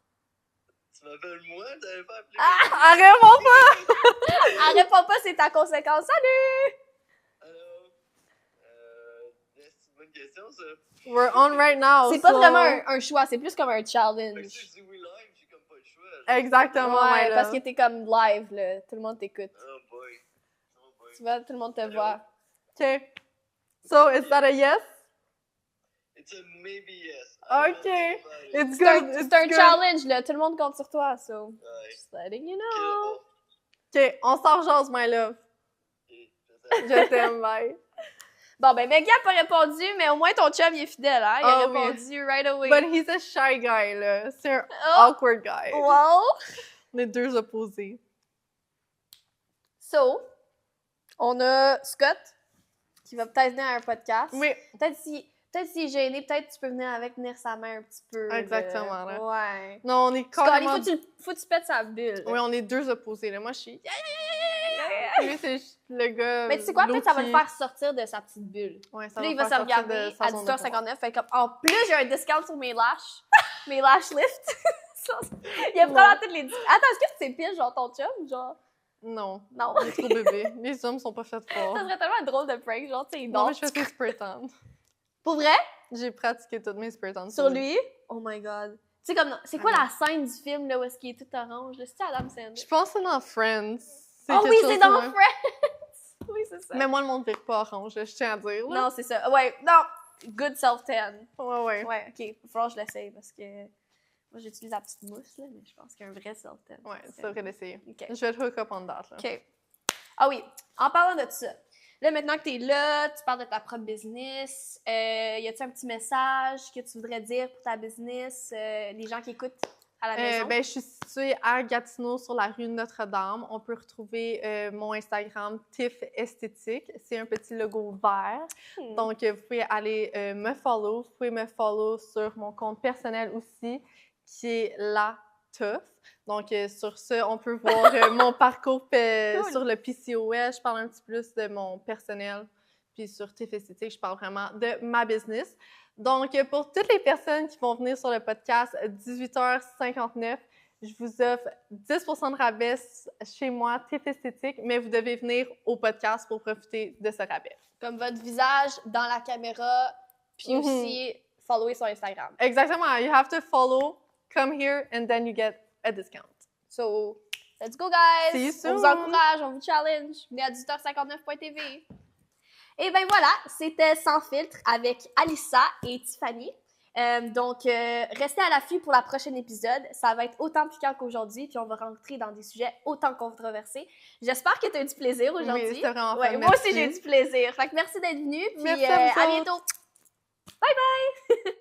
Tu m'appelles moi? T'avais pas appelé? Ah, réponds pas! Elle répond pas, c'est ta conséquence. Salut! Alors, c'est une bonne question, ça. We're on right now. C'est pas so- vraiment un choix, c'est plus comme un Fait que challenge. si je dis oui live, j'ai comme pas le choix. genre. Exactement, Ouais, my parce love. que t'es comme live, là. Tout le monde t'écoute. Oh boy. Oh boy. Tu vois, tout le monde te voit. OK. So, is that a yes? It's a maybe yes. Okay. It's C'est un, good. c'est it's un good. challenge, là. Tout le monde compte sur toi, so. Ouais. Just letting you Ok, know. bon. OK, on s'en jase, my love. Ok, je sais. Je t'aime, bye. Bon, ben, Maggie a pas répondu, mais au moins ton chum, il est fidèle, hein? Il a Ah oui. répondu right away. But he's a shy guy, là. C'est un Oh, awkward guy. well. Les deux opposés. So, on a Scott, qui va peut-être venir à un podcast. Oui. Peut-être si... peut-être s'il est gêné, peut-être tu peux venir sa main un petit peu. Exactement, là. Ouais. Non, on est carrément... Faut que tu pètes sa bulle. Oui, on est deux opposés, là. Moi, je suis... Lui, c'est le gars... Mais tu sais quoi, peut-être ça va le faire sortir de sa petite bulle. Ouais, ça là, va il va se regarder à 10h59, fait comme, en plus, j'ai un discount sur mes lash lift. Il a probablement toutes les... Attends, est-ce que c'est pire, genre, ton chum, genre? Non. Non. Il est trop bébé. Les hommes sont pas faits forts. Ça serait tellement un drôle de prank, genre, tu sais, il dort. Non, mais je fais des spray tan. Pour vrai? J'ai pratiqué toutes mes spray tan. Sur lui? Oh my God. Tu sais, comme, c'est quoi la scène du film, là, où est-ce qu'il est tout orange? C'est Adam Sandler? Je pense que c'est dans Friends. Oh oui, c'est dans Friends! Oui, c'est ça. Mais moi, le monde ne vire pas orange, je tiens à dire. Là. Non, c'est ça. Ouais, non. Good self-tan. Ouais. Ouais, OK. Il va falloir que je l'essaye parce que moi, j'utilise la petite mousse, là, mais je pense qu'il y a un vrai self-tan. Ouais, c'est vrai d'essayer. OK. Je vais te hook up en date, là. OK. Ah oui, en parlant de ça, là, maintenant que tu es là, tu parles de ta propre business, y a-tu un petit message que tu voudrais dire pour ta business, les gens qui écoutent à la maison? Ben, je suis située à Gatineau, sur la rue Notre-Dame. On peut retrouver mon Instagram, Tiff Esthétique. C'est un petit logo vert. Donc, vous pouvez aller me follow. Vous pouvez me follow sur mon compte personnel aussi, qui est La Tough. Donc, sur ce, on peut voir mon parcours cool. Sur le PCOS. Je parle un petit peu plus de mon personnel. Puis sur Tiff Esthétique, je parle vraiment de ma business. Donc, pour toutes les personnes qui vont venir sur le podcast 18h59, je vous offre 10% de rabais chez moi, Tiff Esthétique, mais vous devez venir au podcast pour profiter de ce rabais. Comme votre visage dans la caméra, puis aussi follower sur Instagram. Exactement. You have to follow, come here, and then you get a discount. So, let's go, guys! See you soon. On vous encourage, on vous challenge. Venez à 18h59.tv. Et bien voilà, c'était Sans filtre avec Alyssa et Tiffany. Donc, restez à l'affût pour la prochaine épisode. Ça va être autant piquant qu'aujourd'hui, puis on va rentrer dans des sujets autant controversés. J'espère que tu as eu du plaisir aujourd'hui. Oui, c'était vraiment fun. Moi aussi, j'ai eu du plaisir. Fait que merci d'être venu, puis à bientôt. Bye bye!